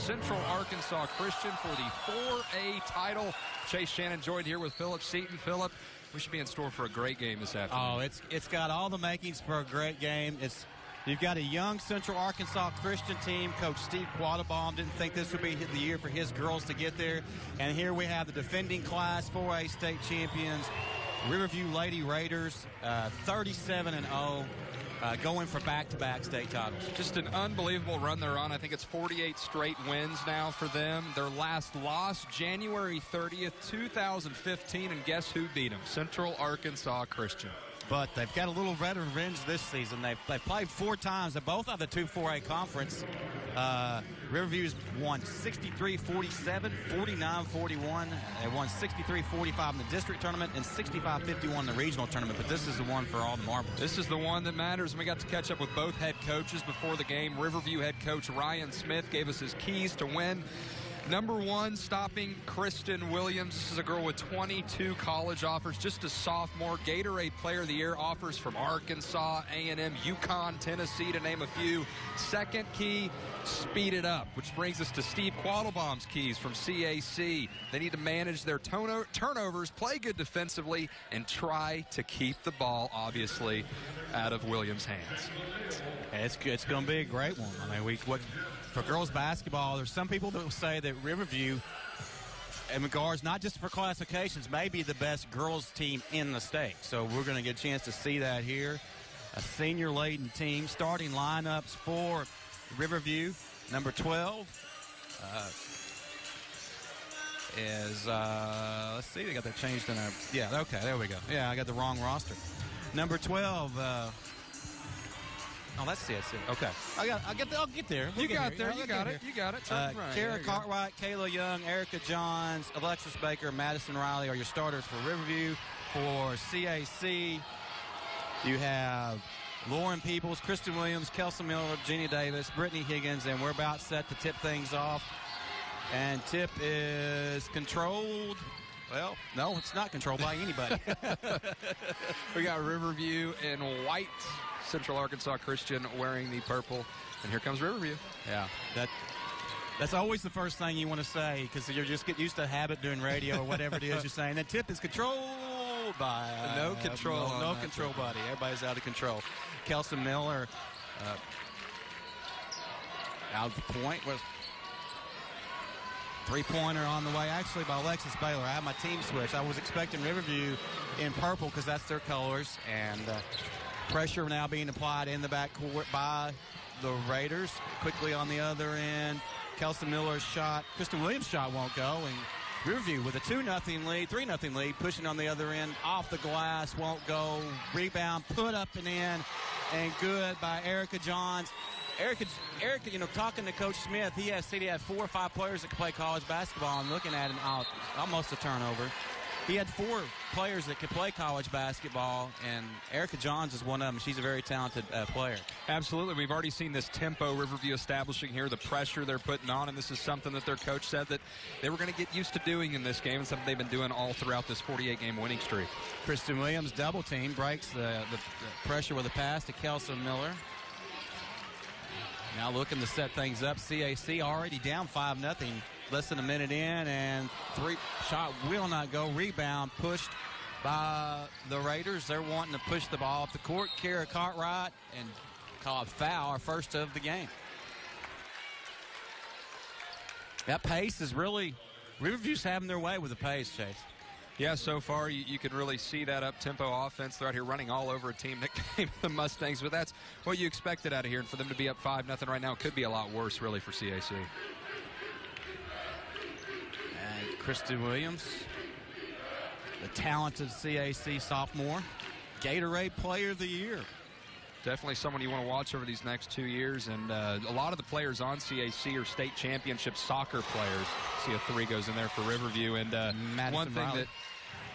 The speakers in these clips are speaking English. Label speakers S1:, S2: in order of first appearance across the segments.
S1: Central Arkansas Christian for the 4A title. Chase Shannon joined here with Philip Seaton. Philip, we should be in store for a great game this afternoon.
S2: Oh, it's got all the makings for a great game. You've got a young Central Arkansas Christian team. Coach Steve Quattlebaum didn't think this would be the year for his girls to get there. And here we have the defending Class 4A state champions, Riverview Lady Raiders, 37-0. Going for back-to-back state titles.
S1: Just an unbelievable run they're on. I think it's 48 straight wins now for them. Their last loss, January 30th, 2015, and guess who beat them? Central Arkansas Christian.
S2: But they've got a little revenge this season. They've played 4 times. They both have the 2-4A conference. Riverview's won 63-47, 49-41. They won 63-45 in the district tournament and 65-51 in the regional tournament. But this is the one for all the marbles.
S1: This is the one that matters. And we got to catch up with both head coaches before the game. Riverview head coach Ryan Smith gave us his keys to win. Number 1, stopping Kristen Williams. This is a girl with 22 college offers, just a sophomore. Gatorade Player of the Year offers from Arkansas, A&M, UConn, Tennessee, to name a few. Second key, speed it up, which brings us to Steve Quattlebaum's keys from CAC. They need to manage their turnovers, play good defensively, and try to keep the ball, obviously, out of Williams' hands.
S2: It's going to be a great one. I mean, for girls basketball, there's some people that will say that Riverview, in regards not just for classifications, may be the best girls team in the state. So we're going to get a chance to see that here. A senior-laden team. Starting lineups for Riverview. Number 12 is, let's see, they got that changed in our, yeah, okay, there we go. Yeah, I got the wrong roster. Number 12, oh, that's it. Okay, I'll get there.
S1: You got it.
S2: Kara Cartwright, Kayla Young, Erica Johns, Alexis Baker, Madison Riley are your starters for Riverview. For CAC, you have Lauren Peoples, Kristen Williams, Kelsey Miller, Jeannie Davis, Brittany Higgins, and we're about set to tip things off. And tip is controlled. Well, no, it's not controlled by anybody.
S1: We got Riverview in white. Central Arkansas Christian wearing the purple. And here comes Riverview.
S2: Yeah, that's always the first thing you want to say, because you just get used to habit doing radio or whatever it is you're saying. That tip is controlled by
S1: no control.
S2: No control body. Everybody's out of control. Kelsey Miller out of the point with three-pointer on the way, actually, by Alexis Baylor. I have my team switch. I was expecting Riverview in purple because that's their colors, and pressure now being applied in the backcourt by the Raiders. Quickly on the other end, Kelsey Miller's shot. Kristen Williams' shot won't go, and Riverview with a 2-0 lead, 3-0 lead, pushing on the other end, off the glass, won't go. Rebound, put up and in, and good by Erica Johns. Erica, talking to Coach Smith, he said he had 4 or 5 players that could play college basketball, and looking at him, almost a turnover. He had 4 players that could play college basketball, and Erica Johns is one of them. She's a very talented player.
S1: Absolutely. We've already seen this tempo Riverview establishing here, the pressure they're putting on, and this is something that their coach said that they were going to get used to doing in this game, and something they've been doing all throughout this 48-game winning streak.
S2: Kristen Williams double team, breaks the pressure with a pass to Kelsey Miller. Now looking to set things up. CAC already down 5-0. Less than a minute in, and 3 shot will not go. Rebound pushed by the Raiders. They're wanting to push the ball up the court. Kara Cartwright, and call it foul, our first of the game. That pace is really, Riverview's having their way with the pace, Chase.
S1: Yeah, so far you can really see that up-tempo offense. They're out here running all over a team nicknamed the Mustangs, but that's what you expected out of here. And for them to be up 5-0 right now, it could be a lot worse, really, for CAC.
S2: And Kristen Williams, the talented CAC sophomore, Gatorade Player of the Year.
S1: Definitely someone you want to watch over these next 2 years. And a lot of the players on CAC are state championship soccer players. See a 3 goes in there for Riverview. And one thing that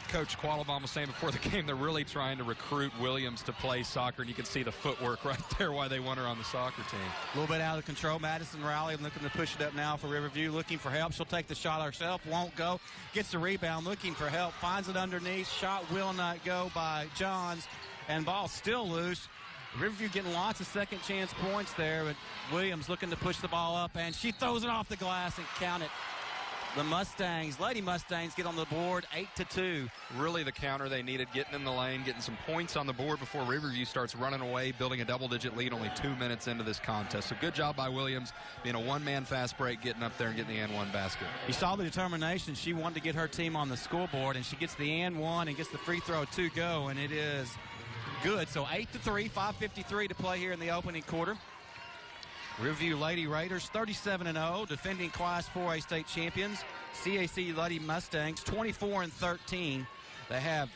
S1: Coach Quattlebaum was saying before the game, they're really trying to recruit Williams to play soccer, and you can see the footwork right there why they want her on the soccer team.
S2: A little bit out of control. Madison Riley looking to push it up now for Riverview, looking for help. She'll take the shot herself, won't go. Gets the rebound, looking for help, finds it underneath. Shot will not go by Johns, and ball still loose. Riverview getting lots of second chance points there, but Williams looking to push the ball up, and she throws it off the glass and count it. The Mustangs, Lady Mustangs, get on the board 8-2.
S1: Really the counter they needed, getting in the lane, getting some points on the board before Riverview starts running away, building a double-digit lead only 2 minutes into this contest. So good job by Williams, being a one-man fast break, getting up there and getting the and one basket.
S2: You saw the determination. She wanted to get her team on the scoreboard, and she gets the and one and gets the free throw to go, and it is good. So 8-3, 5:53 to play here in the opening quarter. Riverview Lady Raiders 37-0, defending Class 4A state champions. CAC Lady Mustangs 24-13. They have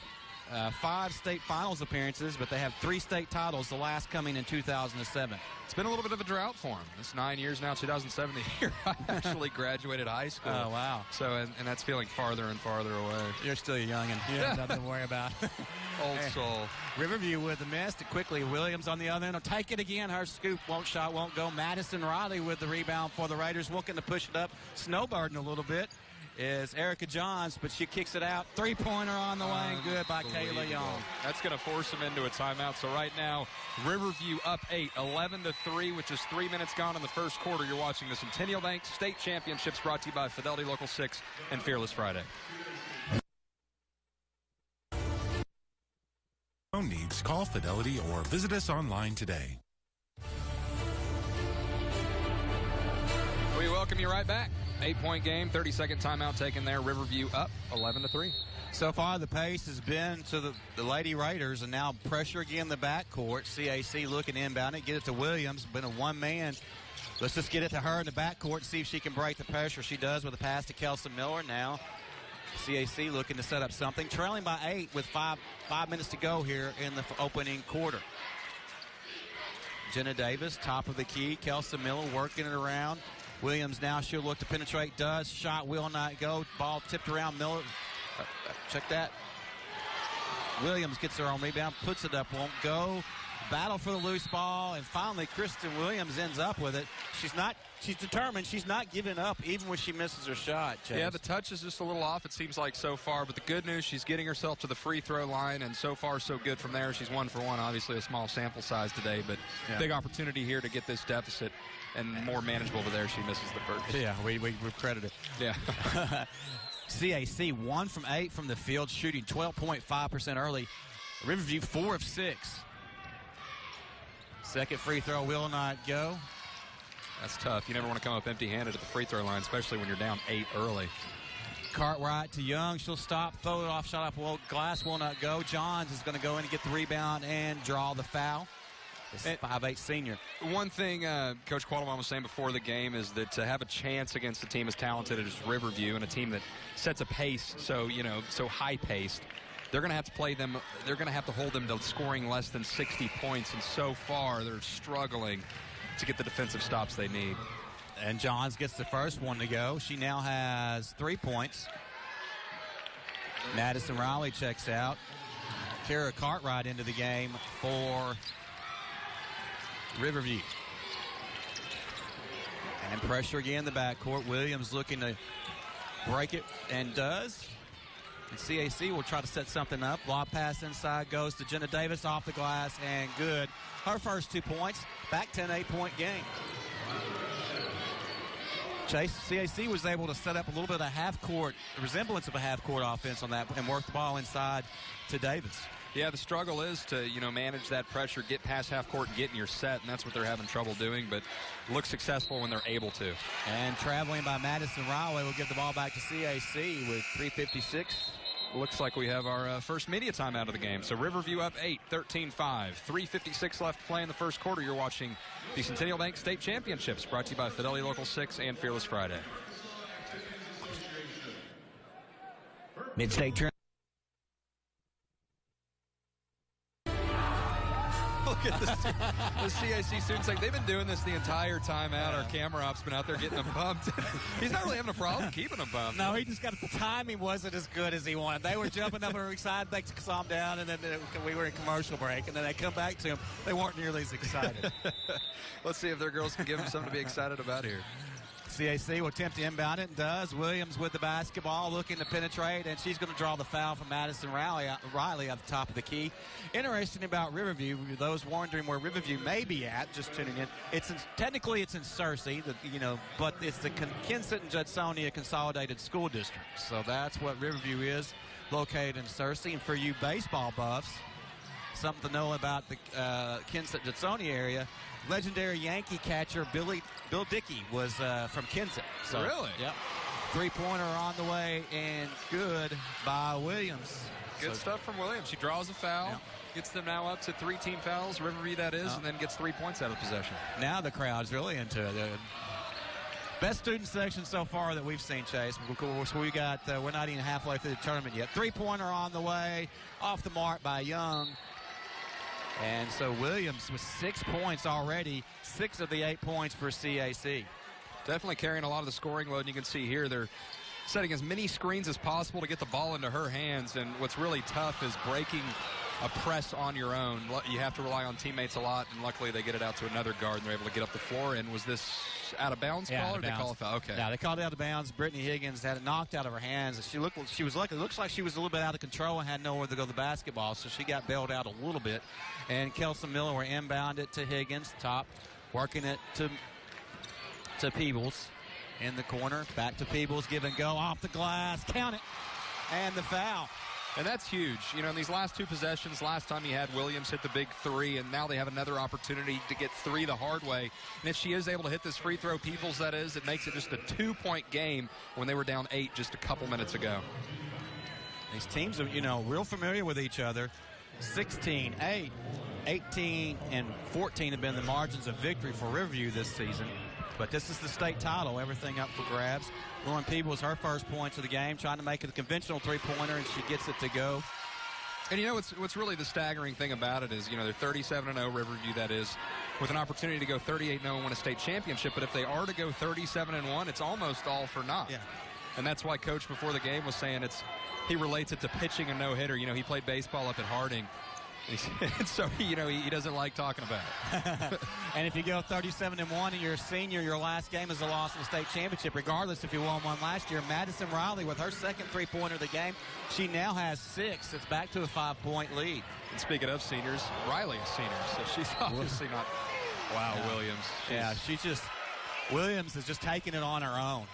S2: 5 state finals appearances, but they have 3 state titles, the last coming in 2007.
S1: It's been a little bit of a drought for them. It's 9 years now, 2007, the year I actually graduated high school.
S2: Oh, wow.
S1: So, and that's feeling farther and farther away.
S2: You're still young, and you have nothing to worry about.
S1: Old soul.
S2: Riverview with the miss. Quickly, Williams on the other end will take it again. Her scoop shot won't go. Madison Riley with the rebound for the Raiders, looking to push it up. Snowbirding a little bit is Erica Johns, but she kicks it out. Three-pointer on the way, good by Kayla Young.
S1: That's going to force them into a timeout. So right now, Riverview up 8, 11-3, with just 3 minutes gone in the first quarter. You're watching the Centennial Bank State Championships, brought to you by Fidelity Local 6 and Fearless Friday.
S3: Needs, call Fidelity or visit us online today.
S1: We welcome you right back. 8-point game, 30-second timeout taken there. Riverview up 11-3.
S2: So far, the pace has been to the Lady Raiders, and now pressure again the backcourt. CAC looking inbound it, get it to Williams, been a one-man. Let's just get it to her in the backcourt, see if she can break the pressure. She does with a pass to Kelsey Miller. Now CAC looking to set up something, trailing by 8 with 5 minutes to go here in the opening quarter. Jenna Davis, top of the key. Kelsey Miller working it around. Williams now, she'll look to penetrate, does. Shot will not go. Ball tipped around. Miller, check that. Williams gets her on rebound, puts it up, won't go. Battle for the loose ball, and finally Kristen Williams ends up with it. She's determined. She's not giving up even when she misses her shot, Chase.
S1: Yeah, the touch is just a little off, it seems like, so far. But the good news, she's getting herself to the free throw line, and so far so good from there. She's 1 for 1. Obviously a small sample size today, but big opportunity here to get this deficit and more manageable. Over there, she misses the first.
S2: Yeah, we credit it.
S1: Yeah.
S2: CAC 1 from 8 from the field, shooting 12.5% early. Riverview 4 of 6. Second free throw will not go.
S1: That's tough. You never want to come up empty-handed at the free throw line, especially when you're down 8 early.
S2: Cartwright to Young. She'll stop, throw it off, shot off. Glass will not go. Johns is going to go in and get the rebound and draw the foul. This 5'8" senior. One
S1: thing Coach Quattlebaum was saying before the game is that to have a chance against a team as talented as Riverview and a team that sets a pace so high-paced, they're going to have to play them. They're going to have to hold them to scoring less than 60 points, and so far they're struggling to get the defensive stops they need.
S2: And Johns gets the first one to go. She now has 3 points. Madison Riley checks out. Kara Cartwright into the game for Riverview. And pressure again in the backcourt. Williams looking to break it, and does. And CAC will try to set something up. Lob pass inside goes to Jenna Davis, off the glass, and good. Her first 2 points. Back 10 8-point game. Chase, CAC was able to set up a little bit of a half-court, resemblance of a half-court offense on that, and work the ball inside to Davis.
S1: Yeah, the struggle is to, manage that pressure, get past half court, and get in your set, and that's what they're having trouble doing, but look successful when they're able to.
S2: And traveling by Madison Riley will give the ball back to CAC with 3:56.
S1: Looks like we have our first media timeout of the game. So Riverview up 8, 13-5. 3:56 left to play in the first quarter. You're watching the Centennial Bank State Championships, brought to you by Fidelity Local 6 and Fearless Friday.
S2: Mid-state turn.
S1: Look at the CAC students. They've been doing this the entire time out. Our camera op's been out there getting them bumped. He's not really having a problem keeping them bumped.
S2: No, he just got the timing wasn't as good as he wanted. They were jumping up and were excited. They calmed down, and then we were in commercial break, and then they come back to him. They weren't nearly as excited.
S1: Let's see if their girls can give them something to be excited about here.
S2: CAC will attempt to inbound it and does. Williams with the basketball looking to penetrate, and she's going to draw the foul from Madison Riley at the top of the key. Interesting about Riverview, those wondering where Riverview may be at, just tuning in, technically it's in Searcy, but it's the Kensett and Judsonia Consolidated School District. So that's what Riverview is, located in Searcy. And for you baseball buffs, something to know about the Kensett-Judsonia area, legendary Yankee catcher Bill Dickey was from Kensett. So,
S1: really?
S2: Yep. Three-pointer on the way and good by Williams.
S1: Good stuff from Williams. She draws a foul, gets them now up to 3-team fouls, Riverview that is, and then gets 3 points out of possession.
S2: Now the crowd's really into it. Best student section so far that we've seen, Chase. Of course, we're not even halfway through the tournament yet. Three-pointer on the way, off the mark by Young. And so Williams with 6 points already, 6 of the 8 points for CAC.
S1: Definitely carrying a lot of the scoring load. And you can see here they're setting as many screens as possible to get the ball into her hands. And what's really tough is breaking a press on your own. You have to rely on teammates a lot, and luckily they get it out to another guard and they're able to get up the floor. And was this out of bounds call, or did they call a foul? Okay.
S2: Yeah, they called it out of bounds. Brittany Higgins had it knocked out of her hands. She was lucky. It looks like she was a little bit out of control and had nowhere to go with the basketball, so she got bailed out a little bit. And Kelson Miller will inbound it to Higgins, top, working it to Peebles in the corner. Back to Peebles, give and go, off the glass, count it, and the foul.
S1: And that's huge. In these last 2 possessions, last time you had Williams hit the big 3, and now they have another opportunity to get 3 the hard way. And if she is able to hit this free throw, Peebles that is, it makes it just a 2-point game when they were down 8 just a couple minutes ago.
S2: These teams are, real familiar with each other. 16, 8, 18, and 14 have been the margins of victory for Riverview this season. But this is the state title, everything up for grabs. Lauren Peebles, her first points of the game, trying to make it a conventional three-pointer, and she gets it to go.
S1: And what's really the staggering thing about it is, they're 37-0, Riverview that is, with an opportunity to go 38-0 and win a state championship. But if they are to go 37-1, it's almost all for naught.
S2: Yeah.
S1: And that's why Coach before the game was saying he relates it to pitching a no-hitter. He played baseball up at Harding. So, he doesn't like talking about it.
S2: And if you go 37-1 and you're a senior, your last game is a loss in the state championship, regardless if you won one last year. Madison Riley with her second three-pointer of the game. She now has 6. It's back to a 5-point lead.
S1: And speaking of seniors, Riley is senior, so she's obviously not. Wow, yeah. Williams.
S2: Williams is just taking it on her own.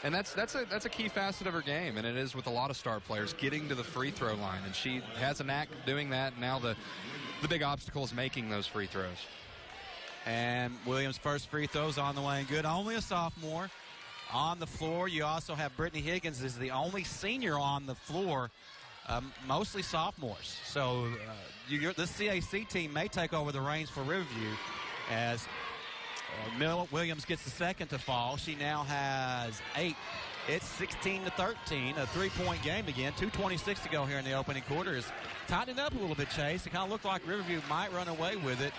S1: And that's a key facet of her game, and it is with a lot of star players, getting to the free throw line. And she has a knack of doing that, and now the big obstacle is making those free throws.
S2: And Williams' first free throws on the way and good. Only a sophomore on the floor. You also have Brittany Higgins is the only senior on the floor, mostly sophomores. So this CAC team may take over the reins for Riverview as Williams gets the second to fall. She now has 8. It's 16-13, a 3-point game again. 2:26 to go here in the opening quarter. Is tightening up a little bit, Chase. It kind of looked like Riverview might run away with it.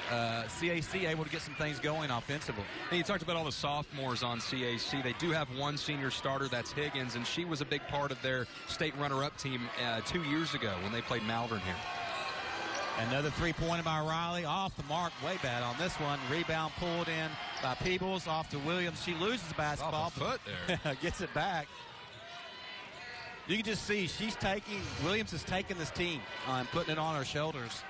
S2: CAC able to get some things going offensively.
S1: And you talked about all the sophomores on CAC. They do have one senior starter, that's Higgins, and she was a big part of their state runner-up team 2 years ago when they played Malvern here.
S2: Another three-pointer by Riley, off the mark, way bad on this one. Rebound pulled in by Peebles, off to Williams. She loses the basketball.
S1: Off a foot there.
S2: Gets it back. You can just see Williams is taking this team and putting it on her shoulders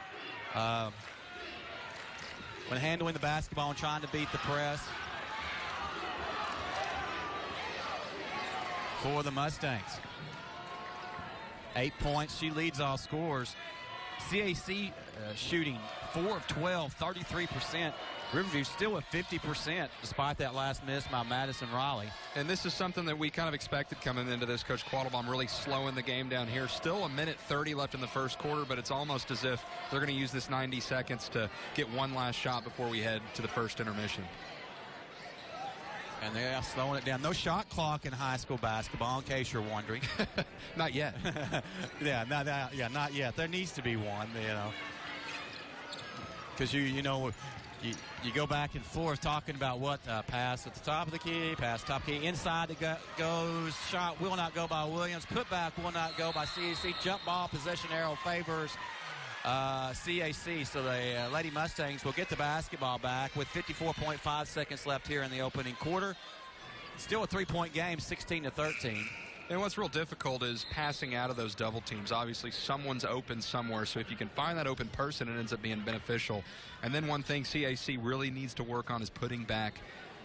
S2: when handling the basketball and trying to beat the press for the Mustangs. 8 points. She leads all scorers. CAC shooting 4 of 12, 33%. Riverview still at 50% despite that last miss by Madison Riley.
S1: And this is something that we kind of expected coming into this. Coach Quattlebaum really slowing the game down here. Still a minute 30 left in the first quarter, but it's almost as if they're going to use this 90 seconds to get one last shot before we head to the first intermission.
S2: And they're slowing it down. No shot clock in high school basketball, in case you're wondering.
S1: Not yet.
S2: Not yet. There needs to be one, because you go back and forth talking about what pass at the top of the key, pass top key, inside it goes, shot will not go by Williams, putback will not go by CAC, jump ball, possession arrow favors CAC. So the Lady Mustangs will get the basketball back with 54.5 seconds left here in the opening quarter. Still a 3-point game, 16-13.
S1: And what's real difficult is passing out of those double teams. Obviously, someone's open somewhere, so if you can find that open person, it ends up being beneficial. And then one thing CAC really needs to work on is putting back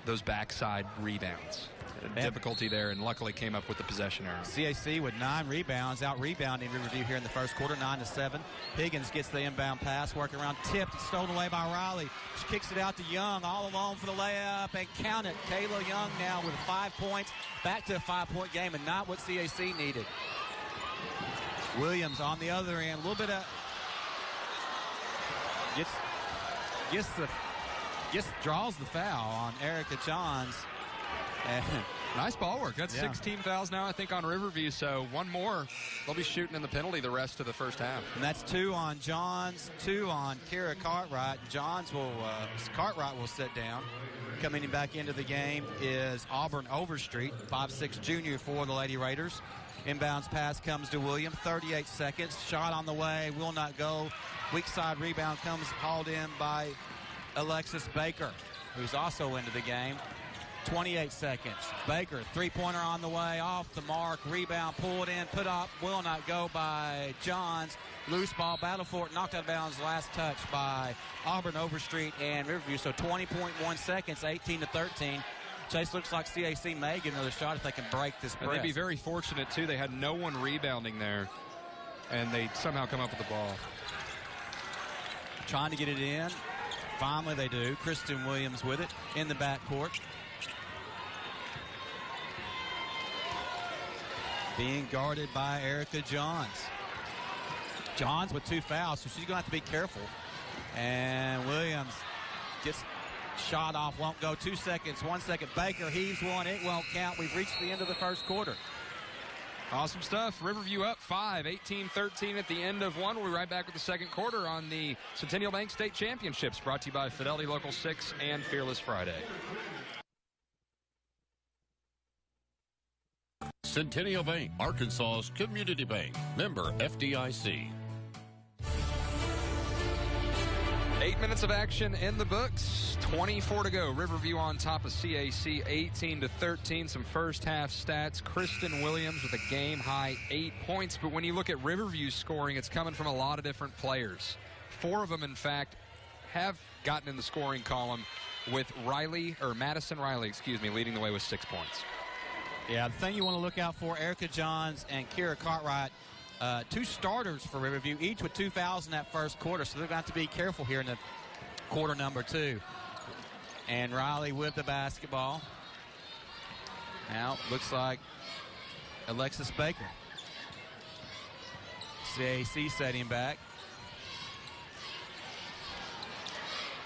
S1: those backside rebounds. Difficulty there, and luckily came up with the possession error.
S2: CAC with 9 rebounds, out-rebounding Riverview here in the first quarter, 9-7. Higgins gets the inbound pass, working around, tipped, stolen away by Riley. She kicks it out to Young, all alone for the layup, and count it. Kayla Young now with 5 points, back to a 5-point game, and not what CAC needed. Williams on the other end, a little bit of draws the foul on Erica Johns. And
S1: nice ball work. That's 16 fouls now, I think, on Riverview. So one more, they'll be shooting in the penalty the rest of the first half.
S2: And that's 2 on Johns, 2 on Kira Cartwright. Cartwright will sit down. Coming back into the game is Auburn Overstreet, 5'6" junior for the Lady Raiders. Inbounds pass comes to Williams, 38 seconds. Shot on the way, will not go. Weak side rebound comes hauled in by Alexis Baker, who's also into the game. 28 seconds. Baker, three-pointer on the way, off the mark, rebound, pulled in, put up, will not go by Johns. Loose ball, battle for it, knocked out of bounds, last touch by Auburn Overstreet and Riverview. So 20.1 seconds, 18-13. Chase, looks like CAC may get another shot if they can break this press.
S1: And they'd be very fortunate, too. They had no one rebounding there, and they somehow come up with the ball.
S2: Trying to get it in. Finally they do. Kristen Williams with it in the backcourt. Being guarded by Erica Johns. Johns with 2 fouls, so she's going to have to be careful. And Williams gets shot off, won't go. 2 seconds, 1 second. Baker heaves one, it won't count. We've reached the end of the first quarter.
S1: Awesome stuff. Riverview up 5, 18-13 at the end of one. We'll be right back with the second quarter on the Centennial Bank State Championships, brought to you by Fidelity Local 6 and Fearless Friday.
S4: Centennial Bank, Arkansas's community bank. Member FDIC.
S1: 8 minutes of action in the books. 24 to go. Riverview on top of CAC, 18-13. Some first half stats. Kristen Williams with a game high 8 points. But when you look at Riverview's scoring, it's coming from a lot of different players. 4 of them, in fact, have gotten in the scoring column, with Madison Riley, leading the way with 6 points.
S2: Yeah, the thing you want to look out for, Erica Johns and Kira Cartwright, 2 starters for Riverview, each with 2 fouls in that first quarter, so they're going to have to be careful here in the quarter number 2. And Riley with the basketball. Now, looks like Alexis Baker. CAC setting back.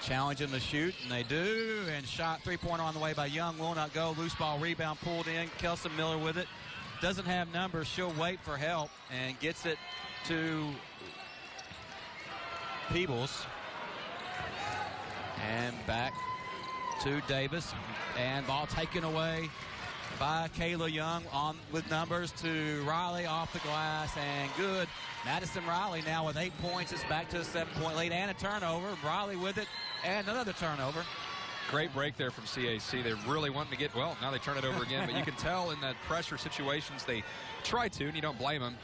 S2: Challenge them to shoot, and they do. And shot, 3-pointer on the way by Young, will not go. Loose ball rebound pulled in. Kelson Miller with it. Doesn't have numbers. She'll wait for help and gets it to Peebles. And back to Davis. And ball taken away by Kayla Young on with numbers to Riley off the glass, and good. Madison Riley now with 8 points. It's back to a 7-point lead and a turnover. Riley with it and another turnover.
S1: Great break there from CAC. They're really wanting to get, well, now they turn it over again, but you can tell in the pressure situations they try to, and you don't blame them.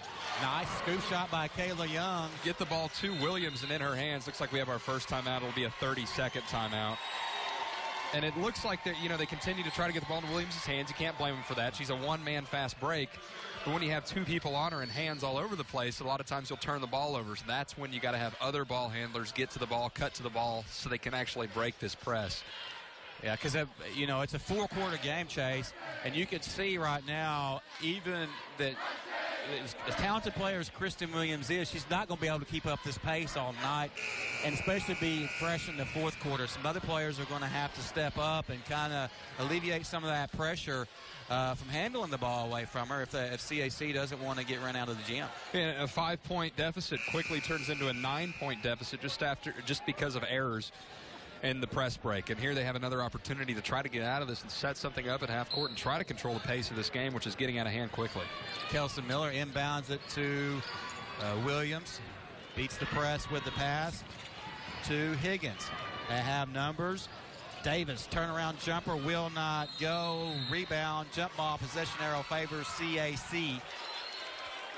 S2: Nice scoop shot by Kayla Young.
S1: Get the ball to Williams and in her hands. Looks like we have our first timeout. It'll be a 30-second timeout. And it looks like that, they continue to try to get the ball in Williams' hands. You can't blame him for that. She's a one-man fast break. But when you have 2 people on her and hands all over the place, a lot of times you'll turn the ball over. So that's when you got to have other ball handlers get to the ball, cut to the ball, so they can actually break this press.
S2: Yeah, because, it's a 4-quarter game, Chase, and you can see right now, even that as talented player as Kristen Williams is, she's not going to be able to keep up this pace all night, and especially be fresh in the 4th quarter. Some other players are going to have to step up and kind of alleviate some of that pressure from handling the ball away from her if CAC doesn't want to get run out of the gym.
S1: Yeah, a 5-point deficit quickly turns into a 9-point deficit just because of errors in the press break. And here they have another opportunity to try to get out of this and set something up at half court and try to control the pace of this game, which is getting out of hand quickly.
S2: Kelson Miller inbounds it to Williams. Beats the press with the pass to Higgins. They have numbers. Davis, turnaround jumper, will not go. Rebound, jump ball, possession arrow favors CAC.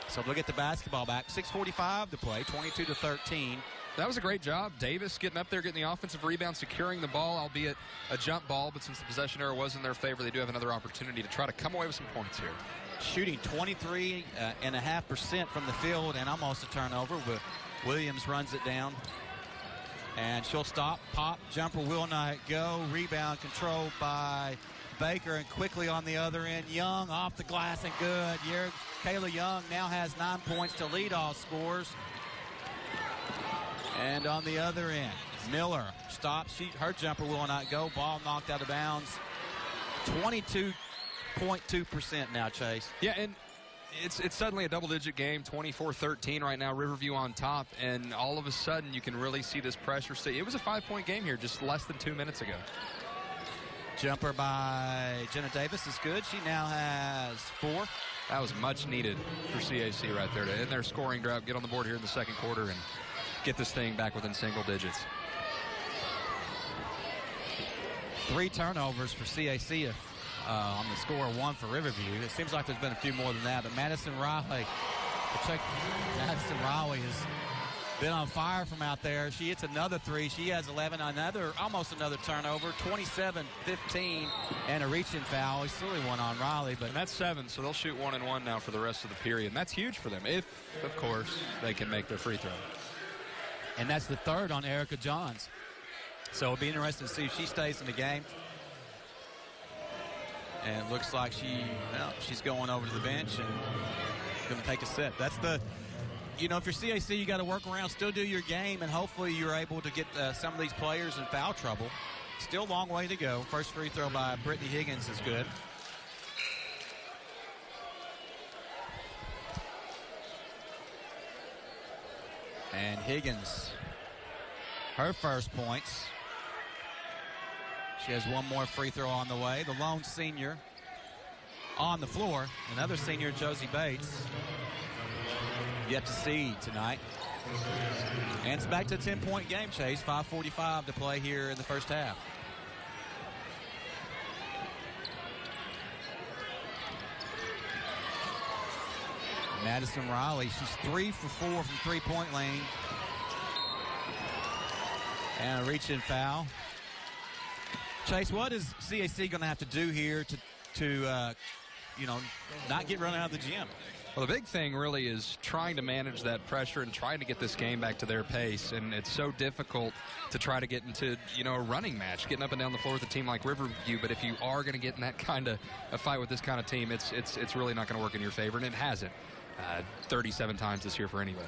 S2: So they'll get the basketball back. 6:45 to play, 22-13.
S1: That was a great job. Davis getting up there, getting the offensive rebound, securing the ball, albeit a jump ball. But since the possession arrow was in their favor, they do have another opportunity to try to come away with some points here.
S2: Shooting 23.5% from the field and almost a turnover, but Williams runs it down. And she'll stop, pop, jumper will not go. Rebound controlled by Baker, and quickly on the other end, Young off the glass and good. Kayla Young now has 9 points to lead all scores. And on the other end, Miller stops. Her jumper will not go. Ball knocked out of bounds. 22.2% now, Chase.
S1: Yeah, and it's suddenly a double-digit game, 24-13 right now, Riverview on top, and all of a sudden you can really see this pressure. It was a 5-point game here just less than 2 minutes ago.
S2: Jumper by Jenna Davis is good. She now has 4.
S1: That was much needed for CAC right there to end their scoring drought, get on the board here in the second quarter, and get this thing back within single digits.
S2: 3 turnovers for CAC on the score of 1 for Riverview. It seems like there's been a few more than that, but Madison Riley has been on fire from out there. She hits another 3. She has 11, almost another turnover, 27-15, and a reaching foul. We still one on Riley, but
S1: and that's 7, so they'll shoot 1 and 1 now for the rest of the period. And that's huge for them, if, of course, they can make their free throw.
S2: And that's the 3rd on Erica Johns. So it'll be interesting to see if she stays in the game. And it looks like she's going over to the bench and going to take a set. That's the, if you're CAC, you got to work around, still do your game, and hopefully you're able to get some of these players in foul trouble. Still a long way to go. First free throw by Brittany Higgins is good. And Higgins, her first points. She has 1 more free throw on the way. The lone senior on the floor. Another senior, Josie Bates, yet to see tonight. And it's back to a 10-point game, Chase. 5:45 to play here in the first half. Madison Riley, she's 3 for 4 from three-point lane. And a reach-in foul. Chase, what is CAC going to have to do here to not get run out of the gym?
S1: Well, the big thing really is trying to manage that pressure and trying to get this game back to their pace. And it's so difficult to try to get into, a running match, getting up and down the floor with a team like Riverview. But if you are going to get in that kind of a fight with this kind of team, it's really not going to work in your favor, and it hasn't 37 times this year for anybody.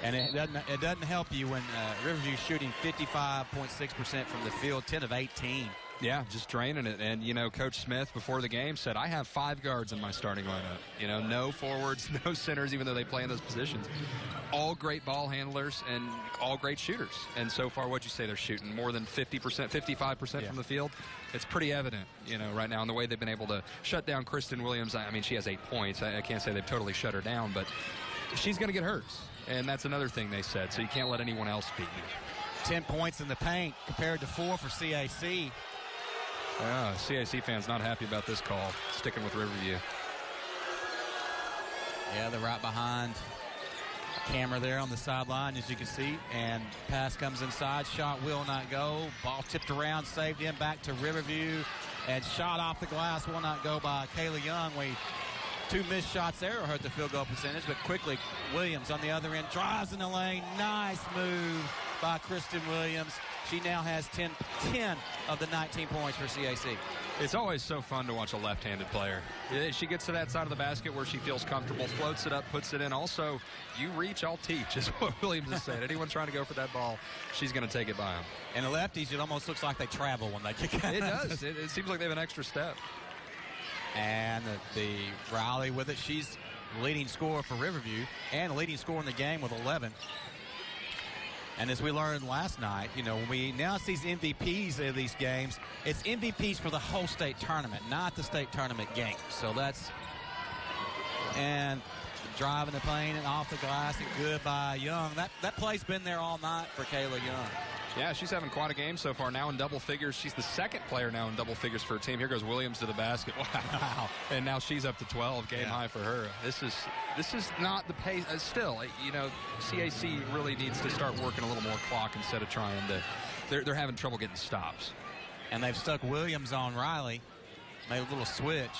S2: And it doesn't help you when Riverview's shooting 55.6% from the field, 10 of 18.
S1: Yeah, just draining it. And, Coach Smith before the game said, I have 5 guards in my starting lineup. No forwards, no centers, even though they play in those positions. All great ball handlers and all great shooters. And so far, what'd you say they're shooting? More than 50%, 55% from the field? It's pretty evident, right now in the way they've been able to shut down Kristen Williams. I mean, she has 8 points. I can't say they've totally shut her down, but she's going to get hers. And that's another thing they said. So you can't let anyone else beat you.
S2: 10 points in the paint compared to 4 for CAC.
S1: CAC fans not happy about this call, sticking with Riverview.
S2: Yeah, they're right behind the camera there on the sideline, as you can see. And pass comes inside. Shot will not go. Ball tipped around, saved in, back to Riverview. And shot off the glass will not go by Kayla Young. 2 missed shots there hurt the field goal percentage, but quickly Williams on the other end drives in the lane. Nice move by Kristen Williams. She now has 10 of the 19 points for CAC.
S1: It's always so fun to watch a left-handed player. She gets to that side of the basket where she feels comfortable, floats it up, puts it in. Also, you reach, I'll teach, is what Williams has said. Anyone trying to go for that ball, she's going to take it by them.
S2: And the lefties, it almost looks like they travel when they kick it.
S1: It does. It seems like they have an extra step.
S2: And the Riley with it. She's leading scorer for Riverview and leading scorer in the game with 11. And as we learned last night, when we now see MVPs of these games, it's MVPs for the whole state tournament, not the state tournament game. So that's, and driving the plane and off the glass and good by Young. That play's been there all night for Kayla Young.
S1: Yeah, she's having quite a game so far. Now in double figures. She's the second player now in double figures for her team. Here goes Williams to the basket. Wow. And now she's up to 12, game high for her. This is not the pace. Still, you know, CAC really needs to start working a little more clock instead of trying to. They're having trouble getting stops.
S2: And they've stuck Williams on Riley. Made a little switch.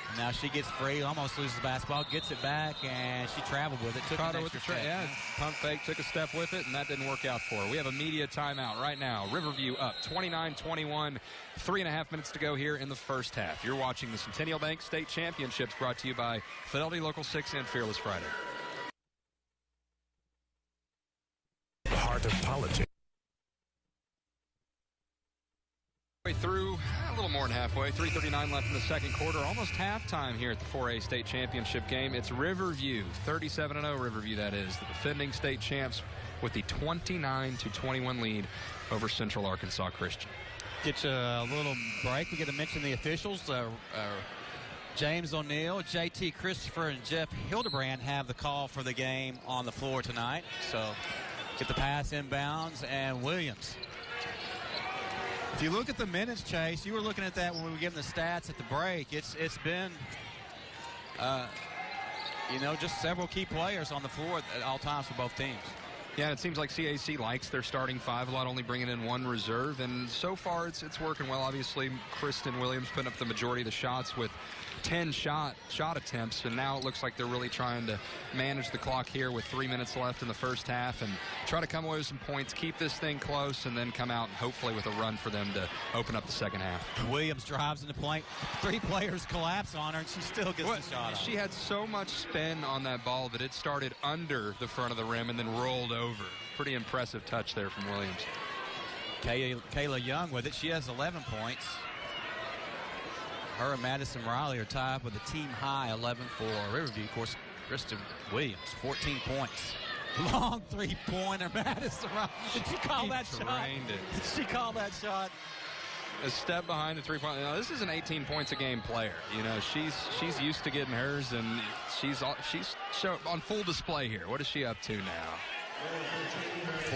S2: And now she gets free, almost loses the basketball, gets it back, and she traveled with it. Took an extra step.
S1: Yeah, pump fake, took a step with it, and that didn't work out for her. We have a media timeout right now. Riverview up 29-21, 3.5 minutes to go here in the first half. You're watching the Centennial Bank State Championships, brought to you by Fidelity Local 6 and Fearless Friday.
S3: Heart of politics.
S1: Through a little more than halfway, 3:39 left in the second quarter, almost halftime here at the 4A state championship game. It's Riverview, 37-0 Riverview, that is, the defending state champs with the 29-21 lead over Central Arkansas Christian.
S2: Get you a little break. We get to mention the officials. James O'Neill, JT Christopher, and Jeff Hildebrand have the call for the game on the floor tonight. So get the pass inbounds, and Williams. If you look at the minutes, Chase, you were looking at that when we were giving the stats at the break. It's been, you know, just several key players on the floor at all times for both teams.
S1: Yeah, it seems like CAC likes their starting five a lot, only bringing in one reserve, and so far it's working well. Obviously, Kristen Williams putting up the majority of the shots with 10 shot attempts, and now it looks like they're really trying to manage the clock here with 3 minutes left in the first half and try to come away with some points, keep this thing close, and then come out hopefully with a run for them to open up the second half.
S2: Williams drives in the paint. 3 players collapse on her, and she still gets the shot off.
S1: She had so much spin on that ball that it started under the front of the rim and then rolled over. Pretty impressive touch there from Williams.
S2: Kayla Young with it. She has 11 points. Her and Madison Riley are tied with a team high 11 for Riverview. Of course, Kristen Williams, 14 points. Long three-pointer, Madison Riley. Did she call that shot? Did she call that shot?
S1: A step behind the three-point. Now, this is an 18 points a game player. You know, she's used to getting hers, and she's on full display here. What is she up to now?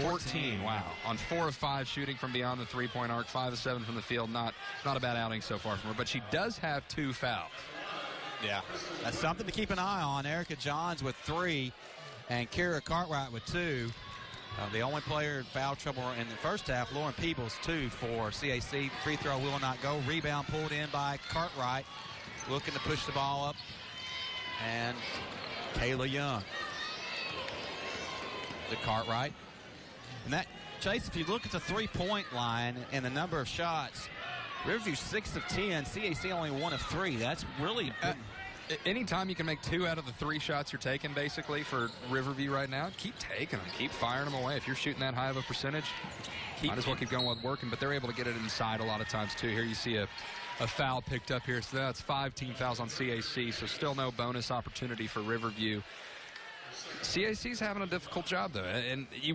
S1: 14. Wow. On 4 of 5 shooting from beyond the three-point arc, 5 of 7 from the field. Not a bad outing so far from her, but she does have 2 fouls.
S2: Yeah, that's something to keep an eye on. Erica Johns with 3 and Kara Cartwright with 2. The only player in foul trouble in the first half, Lauren Peebles, 2 for CAC. Free throw will not go. Rebound pulled in by Cartwright, looking to push the ball up. And Kayla Young. The Cartwright. And that, Chase, if you look at the three-point line and the number of shots, Riverview 6 of 10, CAC only 1 of 3. That's really
S1: anytime you can make 2 out of the 3 shots you're taking, basically, for Riverview right now, keep taking them. Keep firing them away. If you're shooting that high of a percentage, might as well keep going with working. But they're able to get it inside a lot of times, too. Here you see a foul picked up here. So that's 5 team fouls on CAC, so still no bonus opportunity for Riverview. CAC's having a difficult job, though, and you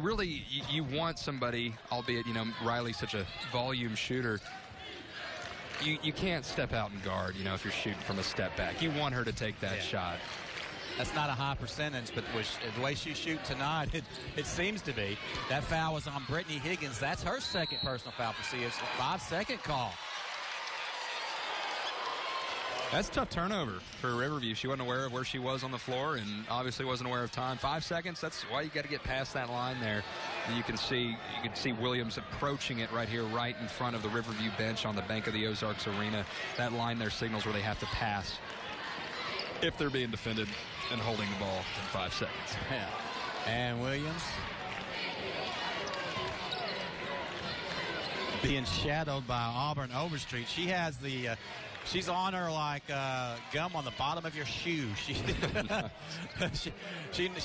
S1: want somebody, albeit, you know, Riley's such a volume shooter. You can't step out and guard, you know, if you're shooting from a step back. You want her to take that shot.
S2: That's not a high percentage, but the way she's shooting tonight, it seems to be. That foul was on Brittany Higgins. That's her second personal foul for CAC. 5-second call.
S1: That's a tough turnover for Riverview. She wasn't aware of where she was on the floor and obviously wasn't aware of time. 5 seconds, that's why you got to get past that line there. And you can see Williams approaching it right here, right in front of the Riverview bench on the bank of the Ozarks Arena. That line there signals where they have to pass if they're being defended and holding the ball in 5 seconds.
S2: Yeah. And Williams being shadowed by Auburn Overstreet. She has the she's on her like gum on the bottom of your shoe. She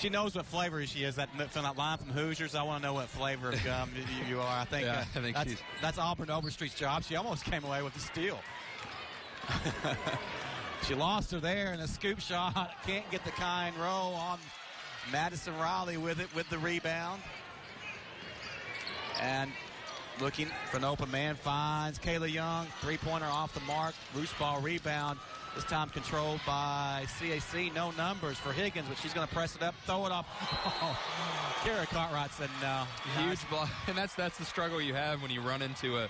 S2: knows what flavor she is. That line from Hoosiers, I want to know what flavor of gum you are. I think that's Auburn Overstreet's job. She almost came away with the steal. She lost her there in a scoop shot. Can't get the kind roll on Madison Riley with it with the rebound. And looking for an open man, finds Kayla Young, three-pointer off the mark, loose ball rebound This time controlled by CAC. No numbers for Higgins, but she's going to press it up, throw it off. Oh, Kara Cartwright said no.
S1: Huge block. And that's the struggle you have when you run into a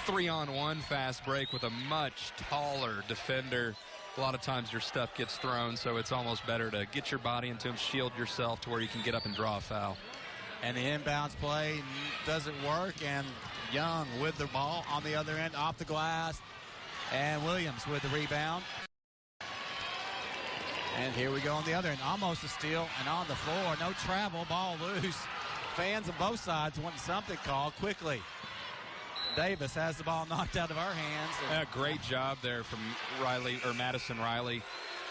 S1: 3-on-1 fast break with a much taller defender. A lot of times your stuff gets thrown, so it's almost better to get your body into him, shield yourself to where you can get up and draw a foul.
S2: And the inbounds play doesn't work, and Young with the ball on the other end, off the glass, and Williams with the rebound. And here we go on the other end, almost a steal, and on the floor, no travel, ball loose. Fans on both sides wanting something called quickly. Davis has the ball knocked out of our hands.
S1: Yeah, great job there from Madison Riley.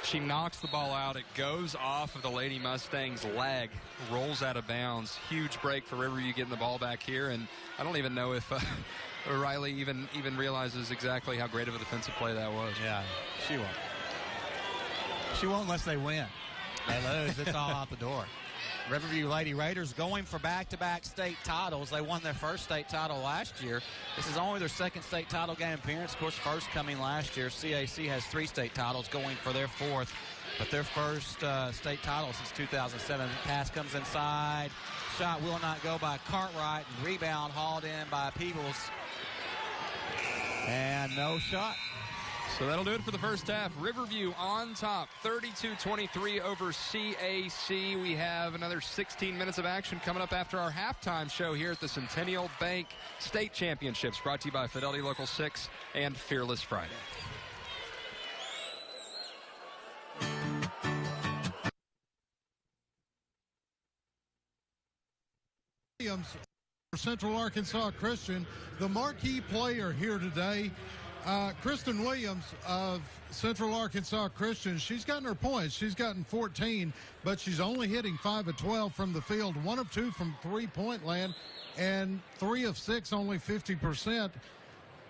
S1: She knocks the ball out. It goes off of the Lady Mustangs' leg, rolls out of bounds. Huge break for Riverview getting the ball back here, and I don't even know if Riley even realizes exactly how great of a defensive play that was.
S2: Yeah, she won't. She won't unless they win. They lose, it's all out the door. Riverview Lady Raiders going for back-to-back state titles. They won their first state title last year. This is only their second state title game appearance. Of course, first coming last year. CAC has 3 state titles, going for their 4th. But their first state title since 2007. Pass comes inside. Shot will not go by Cartwright. And rebound hauled in by Peebles. And no shot.
S1: So that'll do it for the first half. Riverview on top, 32-23 over CAC. We have another 16 minutes of action coming up after our halftime show here at the Centennial Bank State Championships, brought to you by Fidelity Local 6 and Fearless Friday.
S5: Williams for Central Arkansas Christian, the marquee player here today. Kristen Williams of Central Arkansas Christian, she's gotten her points. She's gotten 14, but she's only hitting 5 of 12 from the field, 1 of 2 from three-point land, and 3 of 6, only 50%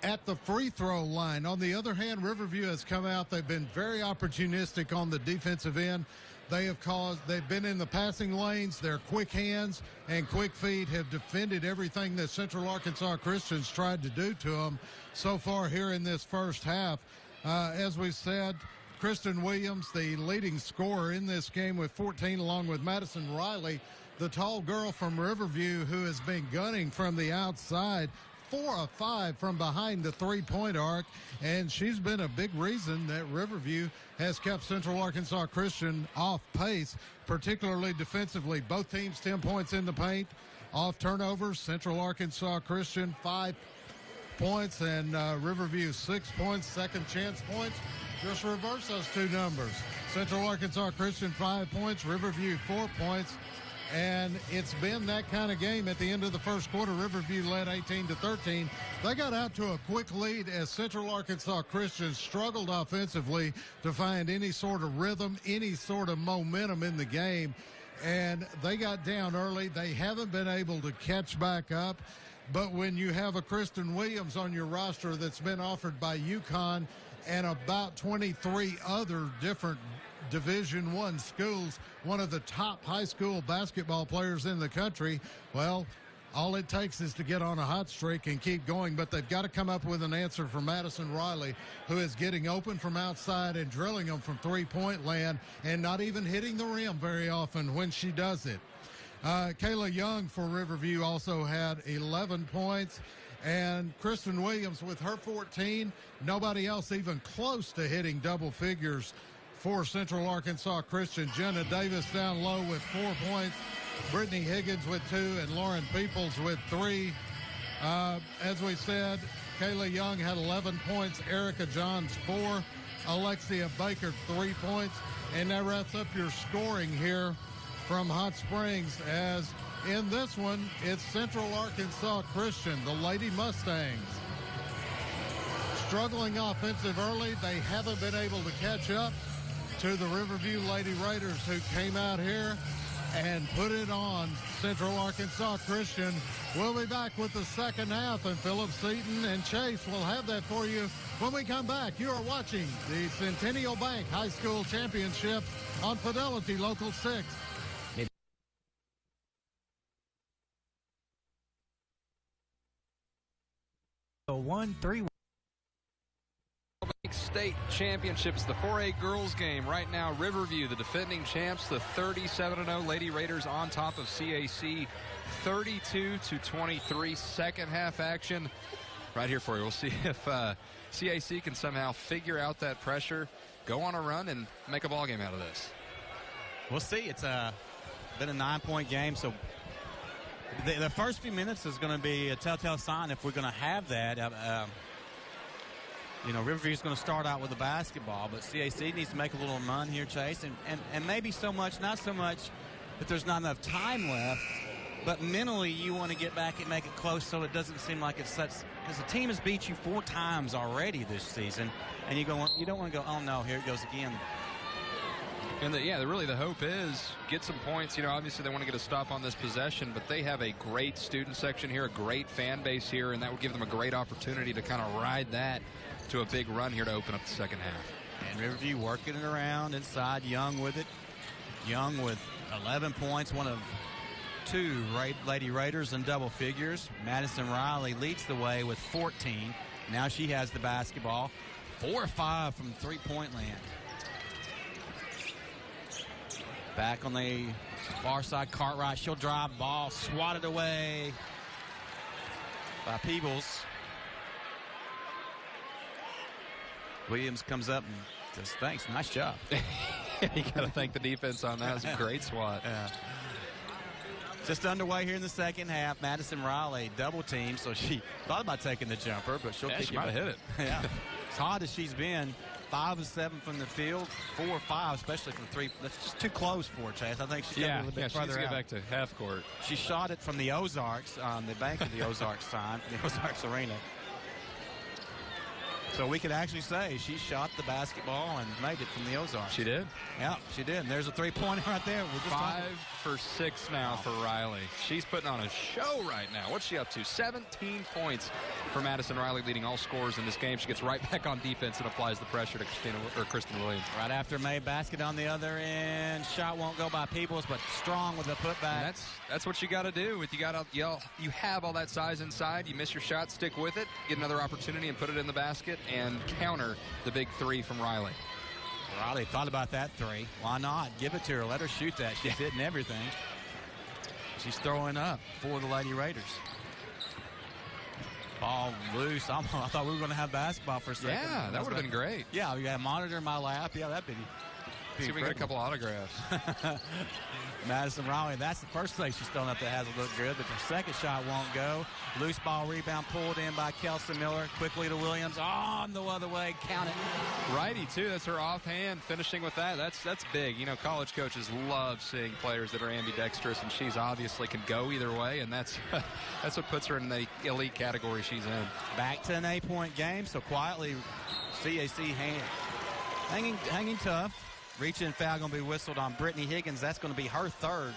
S5: at the free throw line. On the other hand, Riverview has come out. They've been very opportunistic on the defensive end. They've been in the passing lanes. Their quick hands and quick feet have defended everything that Central Arkansas Christians tried to do to them so far here in this first half. As we said, Kristen Williams, the leading scorer in this game with 14, along with Madison Riley, the tall girl from Riverview who has been gunning from the outside, 4 of 5 from behind the three-point arc, and she's been a big reason that Riverview has kept Central Arkansas Christian off pace, particularly defensively. Both teams 10 points in the paint. Off turnovers, Central Arkansas Christian 5 points and Riverview 6 points. Second chance points, just reverse those 2 numbers. Central Arkansas Christian 5 points, Riverview 4 points. And it's been that kind of game. At the end of the first quarter, Riverview led 18-13. They got out to a quick lead as Central Arkansas Christian struggled offensively to find any sort of rhythm, any sort of momentum in the game. And they got down early. They haven't been able to catch back up. But when you have a Kristen Williams on your roster that's been offered by UConn and about 23 other different Division I schools, one of the top high school basketball players in the country, well, all it takes is to get on a hot streak and keep going. But they've got to come up with an answer for Madison Riley, who is getting open from outside and drilling them from three-point land and not even hitting the rim very often when she does it. Kayla Young for Riverview also had 11 points. And Kristen Williams with her 14, nobody else even close to hitting double figures for Central Arkansas Christian. Jenna Davis down low with 4 points. Brittany Higgins with 2 and Lauren Peoples with 3. As we said, Kayla Young had 11 points. Erica Johns 4. Alexia Baker 3 points. And that wraps up your scoring here from Hot Springs, as in this one, it's Central Arkansas Christian, the Lady Mustangs. Struggling offensive early, they haven't been able to catch up to the Riverview Lady Raiders, who came out here and put it on Central Arkansas Christian. We'll be back with the second half, and Philip Seaton and Chase will have that for you when we come back. You are watching the Centennial Bank High School Championship on Fidelity Local 6.
S1: state championships. The 4A girls game right now. Riverview, the defending champs, the 37-0 Lady Raiders on top of CAC, 32-23. Second half action right here for you. We'll see if CAC can somehow figure out that pressure, go on a run, and make a ball game out of this.
S2: We'll see. It's been a 9-point game, so the first few minutes is going to be a telltale sign if we're going to have that. Riverview's going to start out with the basketball, but CAC needs to make a little run here, Chase, and maybe not so much that there's not enough time left, but mentally you want to get back and make it close so it doesn't seem like it's such, because the team has beat you 4 times already this season, and you don't want to go, oh no, here it goes again.
S1: And really the hope is get some points. Obviously they want to get a stop on this possession, but they have a great student section here, a great fan base here, and that will give them a great opportunity to kind of ride that to a big run here to open up the second half.
S2: And Riverview working it around inside. Young with it. Young with 11 points, one of 2 Lady Raiders in double figures. Madison Riley leads the way with 14. Now she has the basketball. 4 or 5 from three-point land. Back on the far side, Cartwright. She'll drive ball, swatted away by Peebles. Williams comes up and says, thanks, nice job.
S1: You got to thank the defense on that. It was a great swat.
S2: Yeah. Just underway here in the second half. Madison Riley double team, so she thought about taking the jumper, but she
S1: might have hit it.
S2: Yeah. As hot as she's been, 5 of 7 from the field, 4 or 5, especially from 3. That's just too close for her, Chase. I think she's got a little bit
S1: she needs
S2: further
S1: to
S2: out.
S1: get back to half court.
S2: She shot it from the Ozarks, on the bank of the Ozarks sign, from the Ozarks Arena. So we could actually say she shot the basketball and made it from the Ozarks.
S1: She did?
S2: Yeah, she did. And there's a three-pointer right there.
S1: 5 for 6 now for Riley. She's putting on a show right now. What's she up to? 17 points for Madison Riley, leading all scorers in this game. She gets right back on defense and applies the pressure to Kristen Williams.
S2: Right after May, basket on the other end. Shot won't go by Peebles, but strong with the putback.
S1: And that's what you got to do. You got to yell. You have all that size inside. You miss your shot, stick with it, get another opportunity and put it in the basket, and counter the big 3 from Riley.
S2: Riley thought about that 3. Why not? Give it to her. Let her shoot that. She's hitting everything. She's throwing up for the Lady Raiders. Ball loose. I thought we were going to have basketball for a second.
S1: Yeah, that would have been great.
S2: Yeah, we got a monitor in my lap. Yeah, that'd be
S1: see if we get a couple autographs.
S2: Madison Riley, that's the first place she's thrown up that hasn't looked good, but the second shot won't go. Loose ball rebound pulled in by Kelsey Miller. Quickly to Williams. On the other way. Count it.
S1: Righty, too. That's her offhand. Finishing with that. That's big. College coaches love seeing players that are ambidextrous, and she's obviously can go either way, and that's what puts her in the elite category she's in.
S2: Back to an 8-point game, so quietly CAC hanging tough. Reach-in foul going to be whistled on Brittany Higgins. That's going to be her 3rd.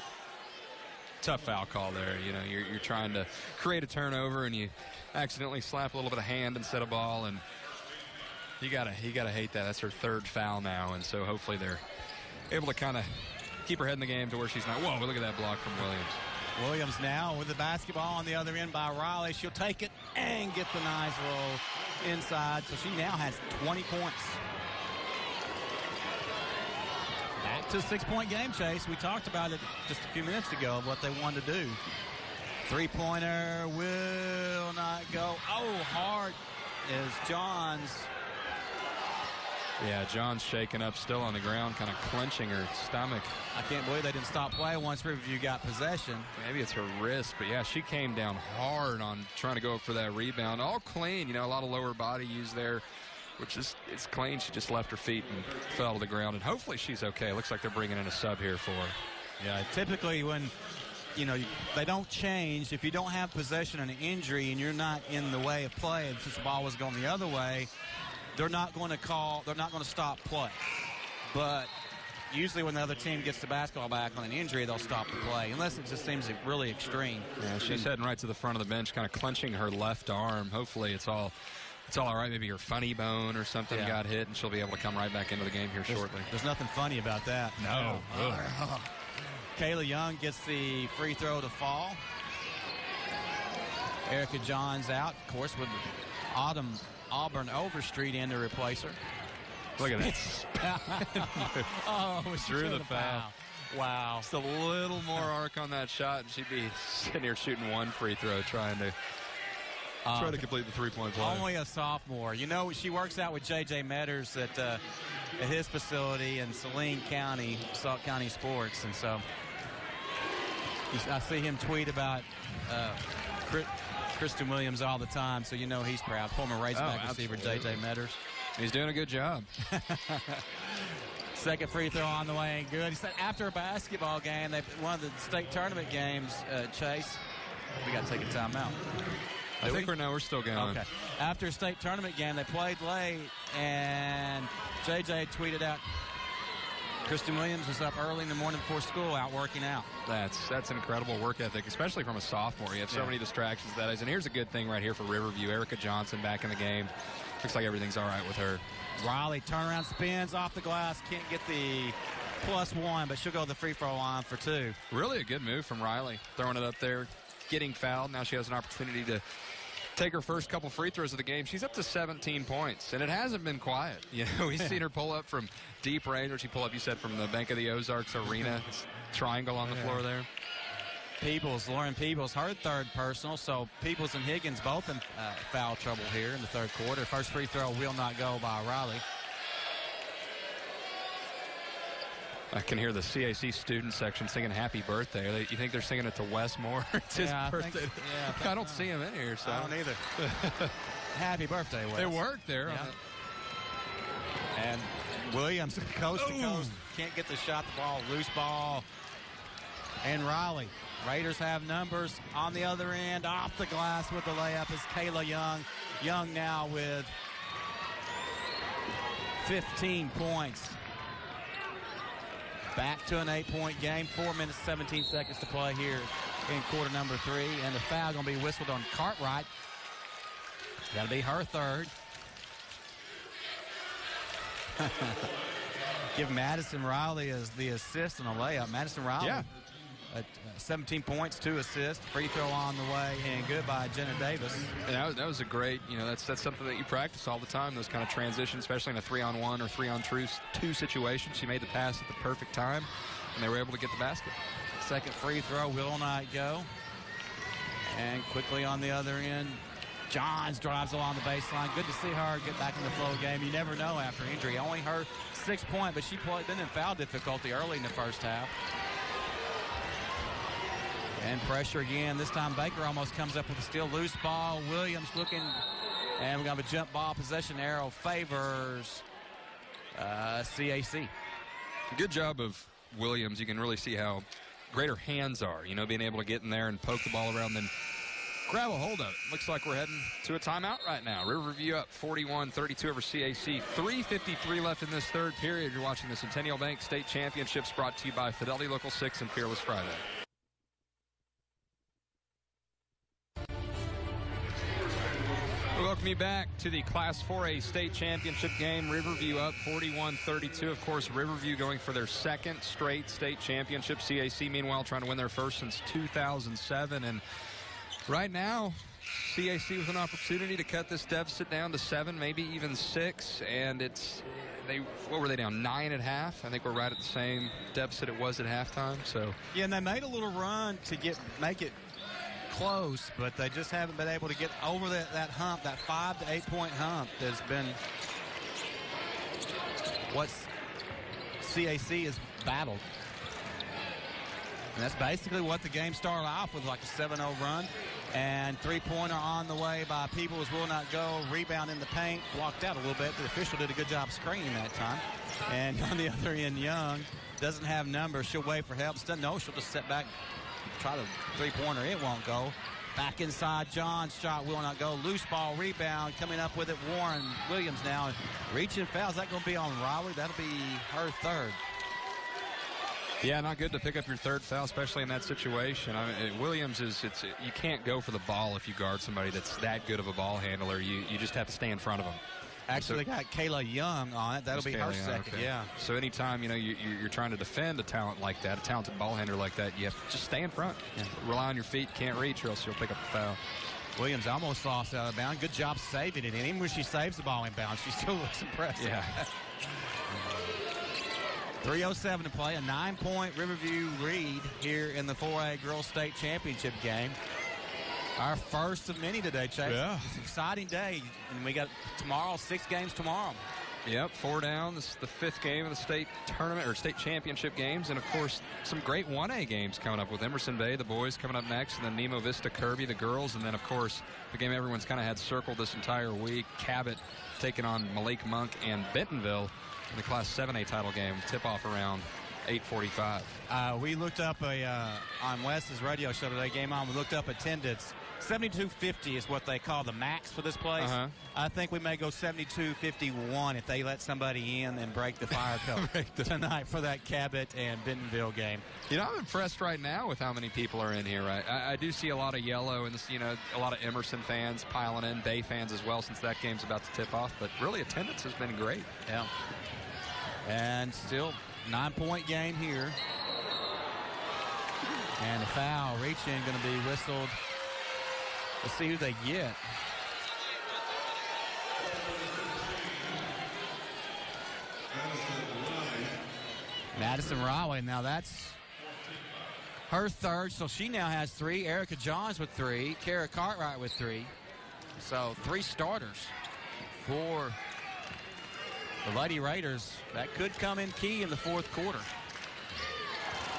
S1: Tough foul call there. You're trying to create a turnover and you accidentally slap a little bit of hand instead of ball, and you gotta hate that. That's her 3rd foul now, and so hopefully they're able to kind of keep her head in the game to where she's not. Whoa! Look at that block from Williams.
S2: Williams now with the basketball on the other end by Riley. She'll take it and get the nice roll inside. So she now has 20 points. Back to a 6-point game, Chase. We talked about it just a few minutes ago of what they wanted to do. 3-pointer will not go. Oh, hard is Johns.
S1: Yeah, John's shaking up, still on the ground, kind of clenching her stomach.
S2: I can't believe they didn't stop play once Riverview got possession.
S1: Maybe it's her wrist, but yeah, she came down hard on trying to go for that rebound. All clean, a lot of lower body use there, which is it's clean. She just left her feet and fell to the ground, and hopefully she's okay. Looks like they're bringing in a sub here for her.
S2: Yeah, typically when they don't change. If you don't have possession and an injury and you're not in the way of play, and since the ball was going the other way, they're not going to stop play. But usually when the other team gets the basketball back on an injury, they'll stop the play, unless it just seems really extreme.
S1: Yeah, she's heading right to the front of the bench, kind of clenching her left arm. Hopefully it's all right. Maybe her funny bone or something got hit, and she'll be able to come right back into the game here shortly.
S2: There's nothing funny about that.
S1: No.
S2: Kayla Young gets the free throw to fall. Erica Johns out, of course, with Auburn Overstreet in to replace her.
S1: Look at that.
S2: Oh, she
S1: Drew the foul.
S2: Wow.
S1: Just a little more arc on that shot, and she'd be sitting here shooting one free throw, trying to complete the three-point play.
S2: Only a sophomore. You know, she works out with J.J. Metters at his facility in Saline County, Sauk County Sports, and so I see him tweet about Kristen Williams all the time, so you know he's proud. Former Razorback receiver J.J. Metters.
S1: He's doing a good job.
S2: Second free throw on the way, ain't good. He said after a basketball game, one of the state tournament games, Chase, we got to take a timeout.
S1: I think we're still going.
S2: Okay. After a state tournament game, they played late, and JJ tweeted out, Kristen Williams was up early in the morning before school out working out.
S1: That's an incredible work ethic, especially from a sophomore. You have so many distractions that is. And here's a good thing right here for Riverview. Erica Johnson back in the game. Looks like everything's all right with her.
S2: Riley turnaround spins off the glass. Can't get the +1, but she'll go to the free throw line for 2.
S1: Really a good move from Riley. Throwing it up there, getting fouled. Now she has an opportunity to take her first couple free throws of the game. She's up to 17 points, and it hasn't been quiet. You know, we've seen her pull up from deep range, or she pull up, you said, from the Bank of the Ozarks Arena. Triangle on the floor there.
S2: Lauren Peebles, her third personal, so Peebles and Higgins both in foul trouble here in the third quarter. First free throw will not go by Riley.
S1: I can hear the CAC student section singing happy birthday. You think they're singing it to Wes Moore? It's his birthday. I don't see him in here, so.
S2: I don't either. Happy birthday, Wes.
S1: It worked there.
S2: Yeah. And Williams, coast to coast, can't get the shot, the ball, loose ball. And Riley. Raiders have numbers on the other end. Off the glass with the layup is Kayla Young. Young now with 15 points. Back to an 8-point game. 4 minutes, 17 seconds to play here in quarter number 3. And the foul going to be whistled on Cartwright. That'll be her third. Give Madison Riley as the assist on a layup. Madison Riley.
S1: Yeah.
S2: 17 points, 2 assists, free throw on the way, and good by Jenna Davis.
S1: And that was a great, that's something that you practice all the time, those kind of transitions, especially in a 3-on-1 or 3-on-2 situation. She made the pass at the perfect time, and they were able to get the basket.
S2: Second free throw will not go. And quickly on the other end, Johns drives along the baseline. Good to see her get back in the flow game. You never know after injury. Only her 6 point, but she been in foul difficulty early in the first half. And pressure again. This time Baker almost comes up with a steal. Loose ball. Williams looking. And we're going to have a jump ball. Possession arrow favors CAC.
S1: Good job of Williams. You can really see how great her hands are. Being able to get in there and poke the ball around, then grab a hold of it. Looks like we're heading to a timeout right now. Riverview up 41-32 over CAC. 3:53 left in this third period. You're watching the Centennial Bank State Championships brought to you by Fidelity Local 6 and Fearless Friday. Welcome you back to the Class 4A State Championship game. Riverview up 41-32. Of course, Riverview going for their second straight state championship. CAC, meanwhile, trying to win their first since 2007. And right now, CAC with an opportunity to cut this deficit down to 7, maybe even 6. And what were they down, 9 at half? I think we're right at the same deficit it was at halftime. So
S2: yeah, and they made a little run to make it close, but they just haven't been able to get over that hump, that 5 to 8 point hump that's been what CAC has battled. And that's basically what the game started off with, like a 7-0 run. And three-pointer on the way by Peebles will not go. Rebound in the paint, blocked out a little bit. The official did a good job screening that time. And on the other end, Young doesn't have numbers. She'll wait for help. No, she'll just step back, try the three-pointer. It won't go. Back inside, John's shot will not go. Loose ball, rebound, coming up with it, Warren Williams now. Reaching foul, is that going to be on Riley? That'll be her third.
S1: Yeah, not good to pick up your third foul, especially in that situation. I mean, Williams you can't go for the ball if you guard somebody that's that good of a ball handler. You just have to stay in front of them.
S2: Actually, they got Kayla Young on it. That'll be her second,
S1: okay.
S2: Yeah.
S1: So anytime, you're trying to defend a talent like that, a talented ball handler like that, you have to just stay in front. Yeah. Rely on your feet. Can't reach or else you'll pick up a foul.
S2: Williams almost lost out of bounds. Good job saving it. And even when she saves the ball in bounds, she still looks impressive.
S1: Yeah.
S2: 3:07 to play. A 9-point Riverview lead here in the 4A Girls State Championship game. Our first of many today, Chase.
S1: Yeah.
S2: It's an exciting day. And we got tomorrow, 6 games tomorrow.
S1: Yep, 4 down. This is the 5th game of the state tournament or state championship games. And, of course, some great 1A games coming up with Emerson Bay, the boys coming up next, and then Nemo Vista Kirby, the girls. And then, of course, the game everyone's kind of had circled this entire week, Cabot taking on Malik Monk and Bentonville in the Class 7A title game. Tip-off around 8:45.
S2: We looked up on Wes's radio show today, Game On, we looked up attendance. 7250 is what they call the max for this place. I think we may go 7251 if they let somebody in and break the fire code tonight for that Cabot and Bentonville game.
S1: You know, I'm impressed right now with how many people are in here. Right, I do see a lot of yellow and a lot of Emerson fans piling in, Bay fans as well, since that game's about to tip off. But really, attendance has been great.
S2: Yeah. And still 9-point game here. And a foul reaching going to be whistled. Let's see who they get. Madison Riley. Now that's her third, so she now has 3. Erica Johns with 3. Kara Cartwright with 3. So 3 starters for the Lady Raiders. That could come in key in the 4th quarter,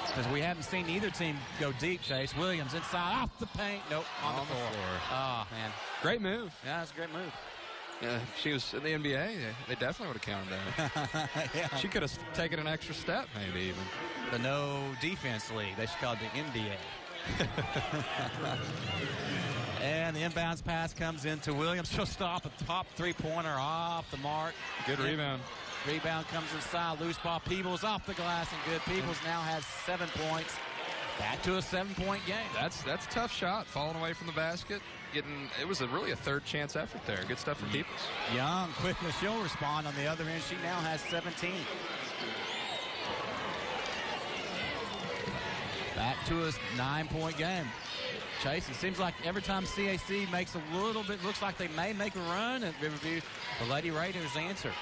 S2: because we haven't seen either team go deep, Chase. Williams inside, off the paint. Nope, on the floor. Oh, man.
S1: Great move.
S2: Yeah, that's a great move.
S1: Yeah, if she was in the NBA, they definitely would have counted that.
S2: Yeah.
S1: She could have taken an extra step, maybe even.
S2: The no defense league. They should call it the NBA. And the inbounds pass comes into Williams. She'll stop a top 3-pointer off the mark.
S1: Good rebound.
S2: Rebound comes inside. Loose ball. Peebles off the glass and good. Peebles now has 7 points. Back to a 7-point game.
S1: That's a tough shot. Falling away from the basket. It was really a third chance effort there. Good stuff for Peebles.
S2: Young quickly. She'll respond on the other end. She now has 17. Back to a 9-point game. Chase, it seems like every time CAC makes a little bit, looks like they may make a run at Riverview, the Lady Raiders answer.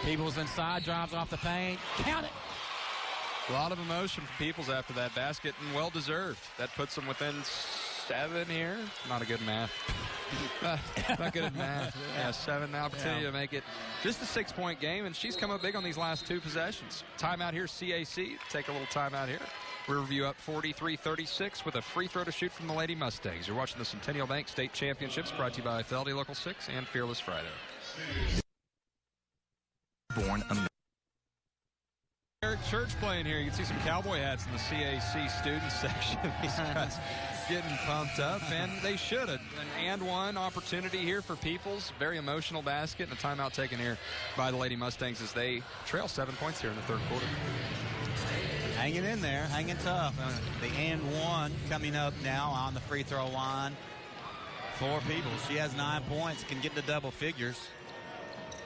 S2: Peebles inside, drives off the paint. Count it.
S1: A lot of emotion for Peebles after that basket, and well-deserved. That puts them within 7 here. Not a good math. Not good at math. Yeah, 7 opportunity to make it just a 6-point game, and she's come up big on these last 2 possessions. Timeout here, CAC. Take a little timeout here. Riverview up 43-36 with a free throw to shoot from the Lady Mustangs. You're watching the Centennial Bank State Championships, brought to you by Fidelity Local 6 and Fearless Friday. Eric Church playing here. You can see some cowboy hats in the CAC student section. These guys getting pumped up, and they should. An and-one opportunity here for Peoples. Very emotional basket, and a timeout taken here by the Lady Mustangs as they trail 7 points here in the 3rd quarter.
S2: Hanging in there, hanging tough. The and-one coming up now on the free throw line for Peoples. She has 9 points, can get into double figures,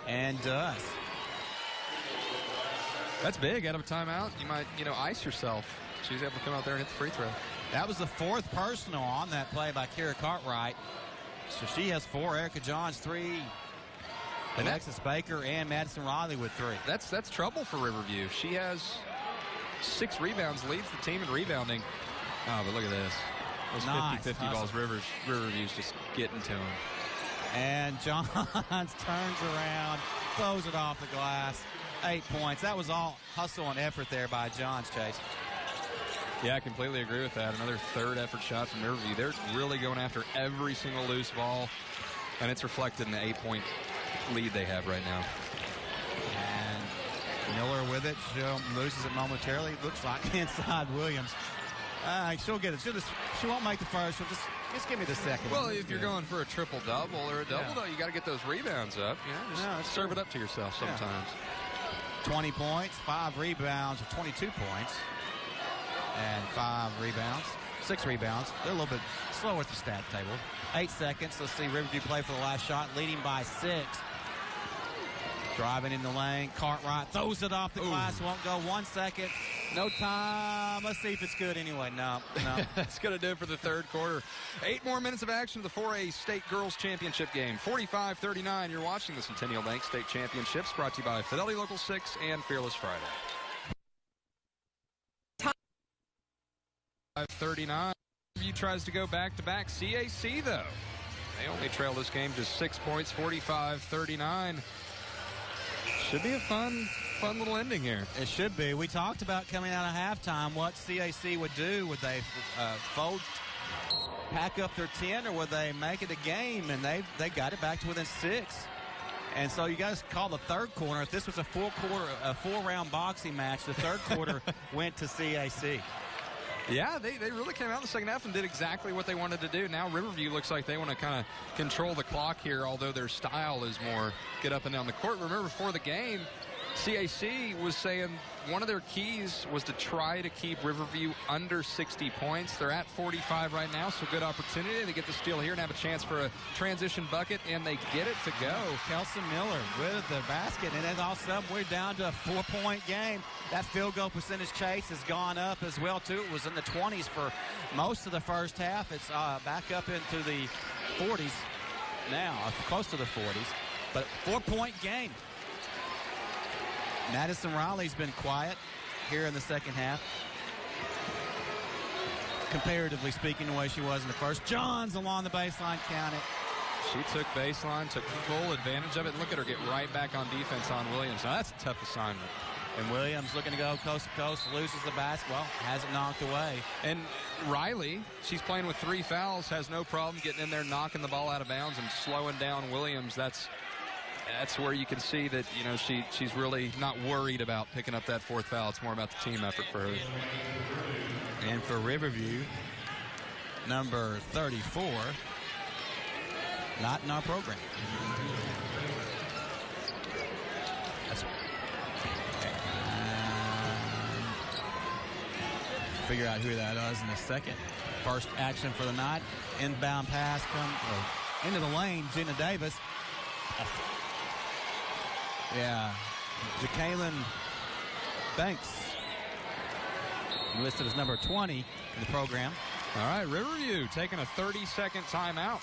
S2: and does.
S1: That's big. Out of a timeout, you might, ice yourself. She's able to come out there and hit the free throw.
S2: That was the 4th personal on that play by Kara Cartwright. So she has 4. Erica Johns 3. Alexis Baker and Madison Riley with 3.
S1: That's trouble for Riverview. She has 6 rebounds, leads the team in rebounding. Oh, but look at this. Those
S2: nice
S1: 50-50 balls. Riverview's just getting to him.
S2: And Johns turns around, throws it off the glass. 8 points. That was all hustle and effort there by Johns, Chase.
S1: Yeah, I completely agree with that. Another 3rd effort shot from Riverview. They're really going after every single loose ball, and it's reflected in the 8-point lead they have right now.
S2: And Miller with it. She loses it momentarily. Looks like inside Williams. She'll get it. She won't make the first. She'll just give me the second.
S1: Well, if you're going for a triple-double or a double-double, you got to get those rebounds up. Just serve it up to yourself sometimes.
S2: 20 points, 5 rebounds, 22 points, and 5 rebounds, 6 rebounds. They're a little bit slower at the stat table. 8 seconds. Let's see Riverview play for the last shot, leading by 6. Driving in the lane. Cartwright throws it off the glass. Won't go. 1 second. No time. Let's see if it's good anyway. No.
S1: That's going to do it for the third quarter. 8 more minutes of action to the 4A State Girls Championship game. 45-39. You're watching the Centennial Bank State Championships, brought to you by Fidelity Local 6 and Fearless Friday. 5:39. Riverview tries to go back-to-back. CAC, though, they only trail this game just 6 points, 45-39. Should be a fun little ending here.
S2: It should be. We talked about coming out of halftime what CAC would do. Would they pack up their 10, or would they make it a game? And they got it back to within 6. And so you guys call the third quarter. If this was a four-round boxing match, the third quarter went to CAC.
S1: Yeah, they really came out in the second half and did exactly what they wanted to do. Now Riverview looks like they want to kind of control the clock here, although their style is more get up and down the court. Remember, before the game, CAC was saying one of their keys was to try to keep Riverview under 60 points. They're at 45 right now, so good opportunity. They get the steal here and have a chance for a transition bucket, and they get it to go.
S2: Kelson Miller with the basket, and then all of a sudden we're down to a 4-point game. That field goal percentage, Chase, has gone up as well, too. It was in the 20s for most of the first half. It's back up into the 40s now, close to the 40s. But 4-point game. Madison Riley's been quiet here in the second half, comparatively speaking, the way she was in the first. Johns along the baseline, count it.
S1: She took baseline, took full advantage of it. Look at her get right back on defense on Williams. Now, that's a tough assignment.
S2: And Williams looking to go coast to coast, loses the basketball, has it knocked away.
S1: And Riley, she's playing with 3 fouls, has no problem getting in there, knocking the ball out of bounds and slowing down Williams. That's where you can see that, you know, she's really not worried about picking up that 4th foul. It's more about the team effort for her.
S2: And for Riverview, number 34, not in our program. That's figure out who that is in a second. First action for the night. Inbound pass into the lane. Gina Davis. Yeah. Jacqueline Banks, listed as number 20 in the program.
S1: All right, Riverview taking a 30-second timeout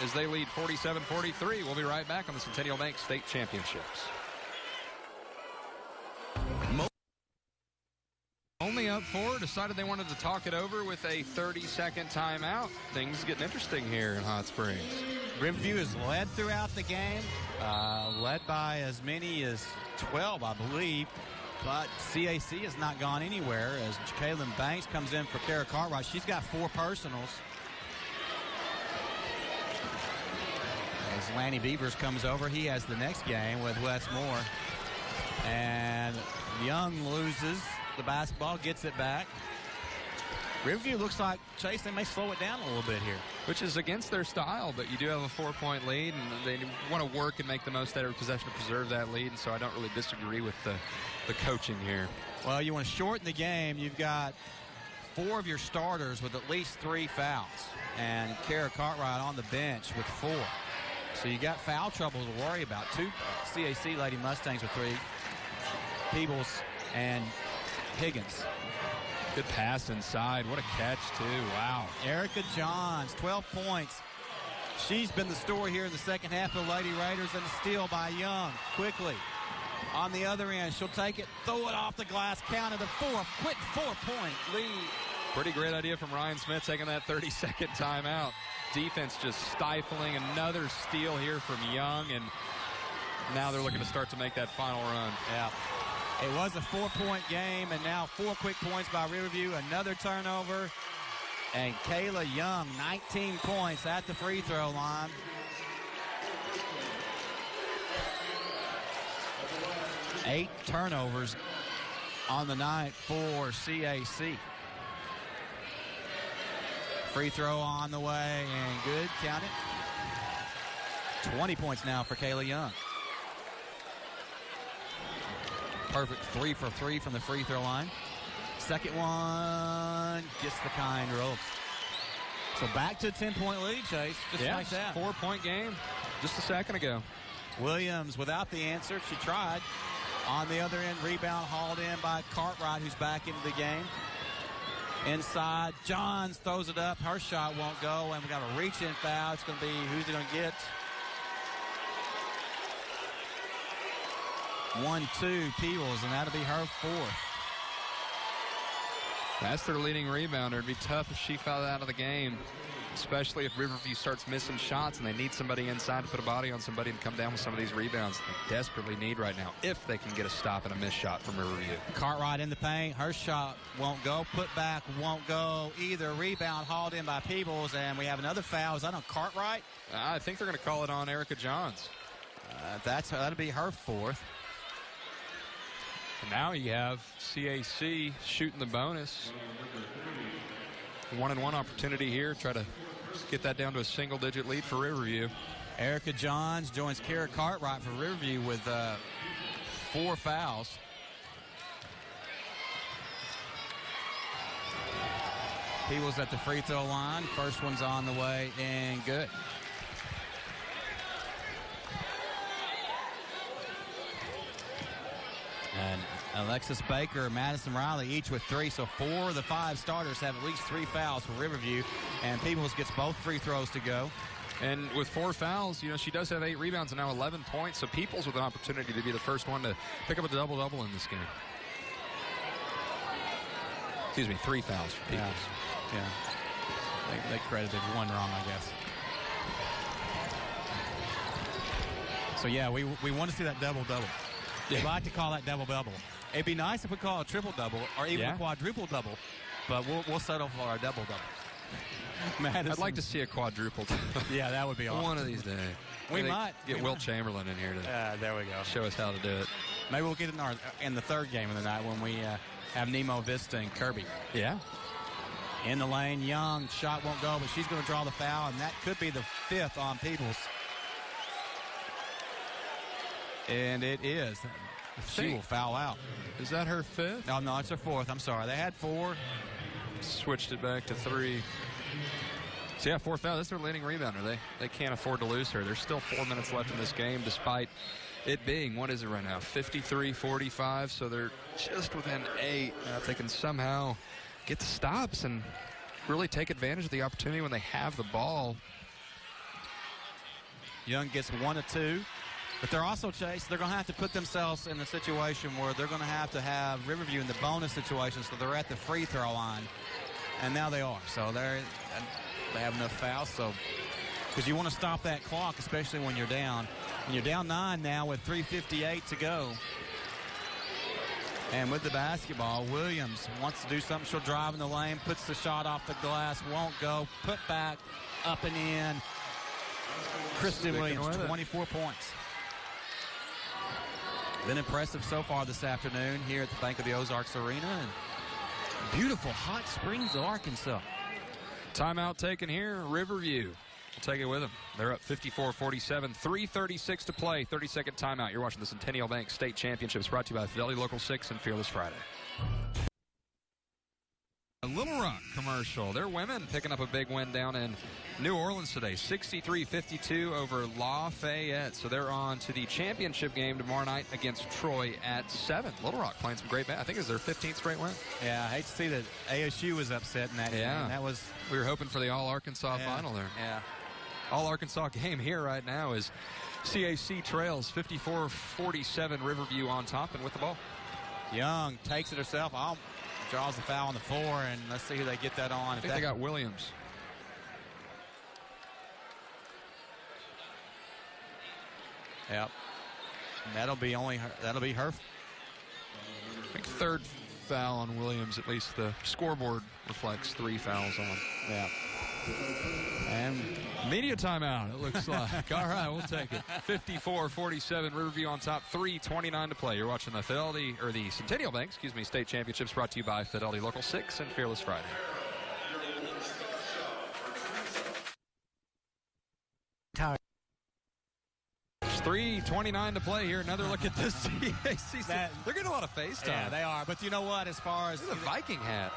S1: as they lead 47-43. We'll be right back on the Centennial Bank State Championships. Only up 4, decided they wanted to talk it over with a 30-second timeout. Things getting interesting here in Hot Springs.
S2: Riverview is led throughout the game, led by as many as 12, I believe. But CAC has not gone anywhere as Jacqueline Banks comes in for Kara Cartwright. She's got 4 personals. As Lanny Beavers comes over, he has the next game with Wes Moore. And Young loses the basketball, gets it back. Riverview looks like, Chase, they may slow it down a little bit here.
S1: Which is against their style, but you do have a 4-point lead, and they want to work and make the most out of possession to preserve that lead, and so I don't really disagree with the coaching here.
S2: Well, you want to shorten the game. You've got 4 of your starters with at least 3 fouls, and Kara Cartwright on the bench with 4. So you got foul trouble to worry about. 2 CAC Lady Mustangs with 3. Peebles and Higgins.
S1: Good pass inside. What a catch, too. Wow.
S2: Erica Johns, 12 points. She's been the story here in the second half of the Lady Raiders, and a steal by Young. Quickly. On the other end, she'll take it, throw it off the glass, count it, a quick 4-point lead.
S1: Pretty great idea from Ryan Smith taking that 30-second timeout. Defense just stifling. Another steal here from Young, and now they're looking to start to make that final run.
S2: Yeah. It was a 4-point game, and now 4 quick points by Riverview. Another turnover. And Kayla Young, 19 points at the free throw line. Eight turnovers on the night for CAC. Free throw on the way, and good. Count it. 20 points now for Kayla Young. Perfect 3 for 3 from the free throw line. Second one gets the kind rope. So back to a 10-point lead, Chase, just like that.
S1: 4-point game just a second ago.
S2: Williams without the answer. She tried. On the other end, rebound hauled in by Cartwright, who's back into the game. Inside, Johns throws it up. Her shot won't go, and we got a reach-in foul. It's going to be, who's it going to get? 1-2, Peebles, and that'll be her fourth.
S1: That's their leading rebounder. It'd be tough if she fell out of the game, especially if Riverview starts missing shots and they need somebody inside to put a body on somebody and come down with some of these rebounds they desperately need right now if they can get a stop and a missed shot from Riverview.
S2: Cartwright in the paint. Her shot won't go. Put back won't go either. Rebound hauled in by Peebles, and we have another foul. Is that on Cartwright?
S1: I think they're going to call it on Erica Johns.
S2: That'll be her fourth.
S1: And now you have CAC shooting the bonus. 1-and-1 opportunity here. Try to get that down to a single-digit lead for Riverview.
S2: Erica Johns joins Kara Cartwright for Riverview with 4 fouls. Peebles at the free throw line. First one's on the way and good. And Alexis Baker, Madison Riley, each with 3. So 4 of the 5 starters have at least 3 fouls for Riverview. And Peebles gets both free throws to go.
S1: And with 4 fouls, you know, she does have 8 rebounds and now 11 points. So Peebles with an opportunity to be the first one to pick up a double-double in this game. Excuse me, 3 fouls for Peebles.
S2: Yeah. They credited 1 wrong, I guess. So, yeah, we want to see that double-double. We'd like to call that double-double. It'd be nice if we call it a triple-double or even a quadruple-double, but we'll settle for a double-double. Madison.
S1: I'd like to see a quadruple.
S2: Yeah, that would be awesome.
S1: One of these days.
S2: We might.
S1: Get Wilt Chamberlain in here to
S2: there we go.
S1: show us how to do it.
S2: Maybe we'll get it in the third game of the night when we have Nemo, Vista, and Kirby.
S1: Yeah.
S2: In the lane, Young, shot won't go, but she's going to draw the foul, and that could be the 5th on Peebles. And it is. She will foul out.
S1: Is that her 5th?
S2: No, it's her 4th. I'm sorry. They had 4.
S1: Switched it back to 3. So, yeah, 4 fouls. That's their leading rebounder. They can't afford to lose her. There's still 4 minutes left in this game, despite it being, what is it right now, 53-45. So they're just within 8. If they can somehow get the stops and really take advantage of the opportunity when they have the ball.
S2: Young gets 1 of 2. But they're also, Chase, they're going to have to put themselves in a situation where they're going to have Riverview in the bonus situation, so they're at the free throw line. And now they are. So they have enough fouls. So, because you want to stop that clock, especially when you're down. And you're down 9 now with 3:58 to go. And with the basketball, Williams wants to do something. She'll drive in the lane, puts the shot off the glass, won't go. Put back, up and in. Kristen Williams, 24 points. Been impressive so far this afternoon here at the Bank of the Ozarks Arena. And beautiful Hot Springs, Arkansas.
S1: Timeout taken here, Riverview. We'll take it with them. They're up 54-47, 3:36 to play, 30-second timeout. You're watching the Centennial Bank State Championships, brought to you by Fidelity Local 6 and Fearless Friday. A Little Rock commercial. Their women picking up a big win down in New Orleans today, 63-52 over Lafayette. So they're on to the championship game tomorrow night against Troy at 7. Little Rock playing some great ball. I think it's their 15th straight win.
S2: Yeah, I hate to see that ASU was upset in that game. That was,
S1: we were hoping for the All-Arkansas final there.
S2: Yeah.
S1: All-Arkansas game here right now is CAC trails 54-47, Riverview on top and with the ball.
S2: Young takes it herself. Draws the foul on the floor, and let's see who they get that on.
S1: I think they got Williams.
S2: Yep. And that'll be her.
S1: I think 3rd foul on Williams. At least the scoreboard reflects 3 fouls on.
S2: Yeah. And
S1: media timeout, it looks like. All right, we'll take it. 54-47, Riverview on top, 3:29 to play. You're watching the Centennial Bank, State Championships, brought to you by Fidelity Local 6 and Fearless Friday. It's 3:29 to play here. Another look at this CAC. They're getting a lot of face time.
S2: Yeah, they are. But you know what? As far as
S1: the Viking hat.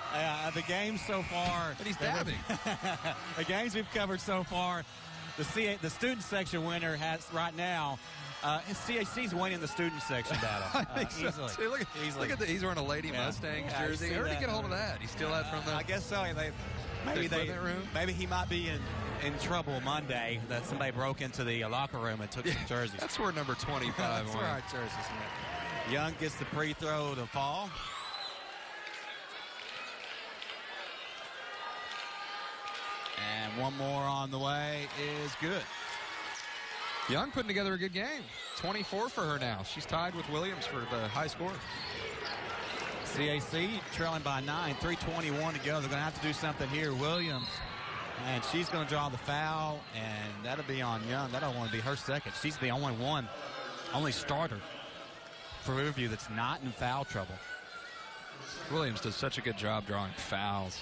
S2: The games so far.
S1: And he's dabbing.
S2: The games we've covered so far, the student section winner has right now. CAC's winning the student section battle.
S1: I think so,
S2: easily.
S1: too. Look at that. He's wearing a Lady Mustangs jersey. Where did he get hold of that? He steal that from the?
S2: I guess so. Maybe he might be in trouble Monday that somebody broke into the locker room and took some jerseys.
S1: That's where number 25
S2: That's
S1: went.
S2: where our jerseys went. Young gets the free throw to fall. And one more on the way is good.
S1: Young putting together a good game. 24 for her now. She's tied with Williams for the high score.
S2: CAC trailing by 9, 3:21 to go. They're going to have to do something here. Williams, and she's going to draw the foul, and that'll be on Young. That'll only be her second. She's the only starter for Riverview that's not in foul trouble.
S1: Williams does such a good job drawing fouls.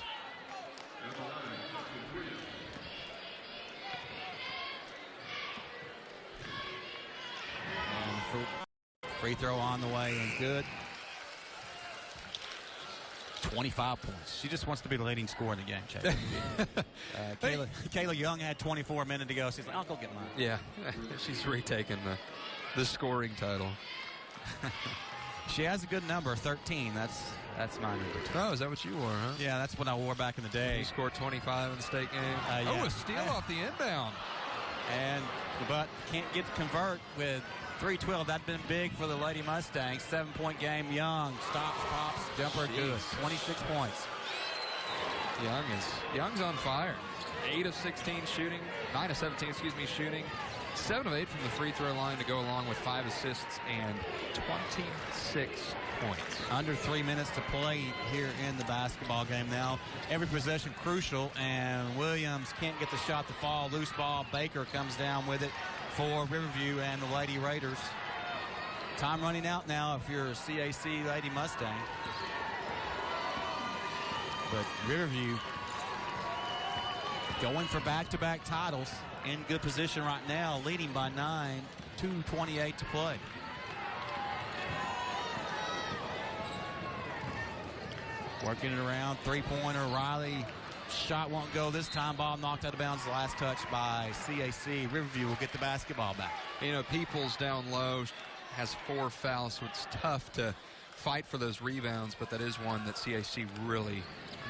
S2: And free throw on the way and good. 25 points. She just wants to be the leading scorer in the game, Chase. Kayla Young had 24 a minute to go. She's like, I'll go get mine.
S1: Yeah, she's retaken the scoring title.
S2: She has a good number, 13. That's my number.
S1: Oh, is that what you wore, huh?
S2: Yeah, that's what I wore back in the day.
S1: You scored 25 in the state game.
S2: Yeah.
S1: Oh, a steal off the inbound.
S2: But can't get to convert with 3:12. That'd been big for the Lady Mustangs. 7-point game. Young stops, pops, jumper, good. 26 points.
S1: Young's on fire. 8 of 16 shooting, 9 of 17, shooting. 7 of 8 from the free throw line to go along with 5 assists and 26 points.
S2: Under 3 minutes to play here in the basketball game now. Every possession crucial, and Williams can't get the shot to fall. Loose ball. Baker comes down with it for Riverview and the Lady Raiders. Time running out now if you're a CAC Lady Mustang. But Riverview going for back-to-back titles. In good position right now, leading by 9, 2:28 to play. Working it around, three-pointer, Riley. Shot won't go this time. Ball knocked out of bounds. The last touch by CAC. Riverview will get the basketball back.
S1: You know, Peoples down low has 4 fouls, so it's tough to fight for those rebounds, but that is one that CAC really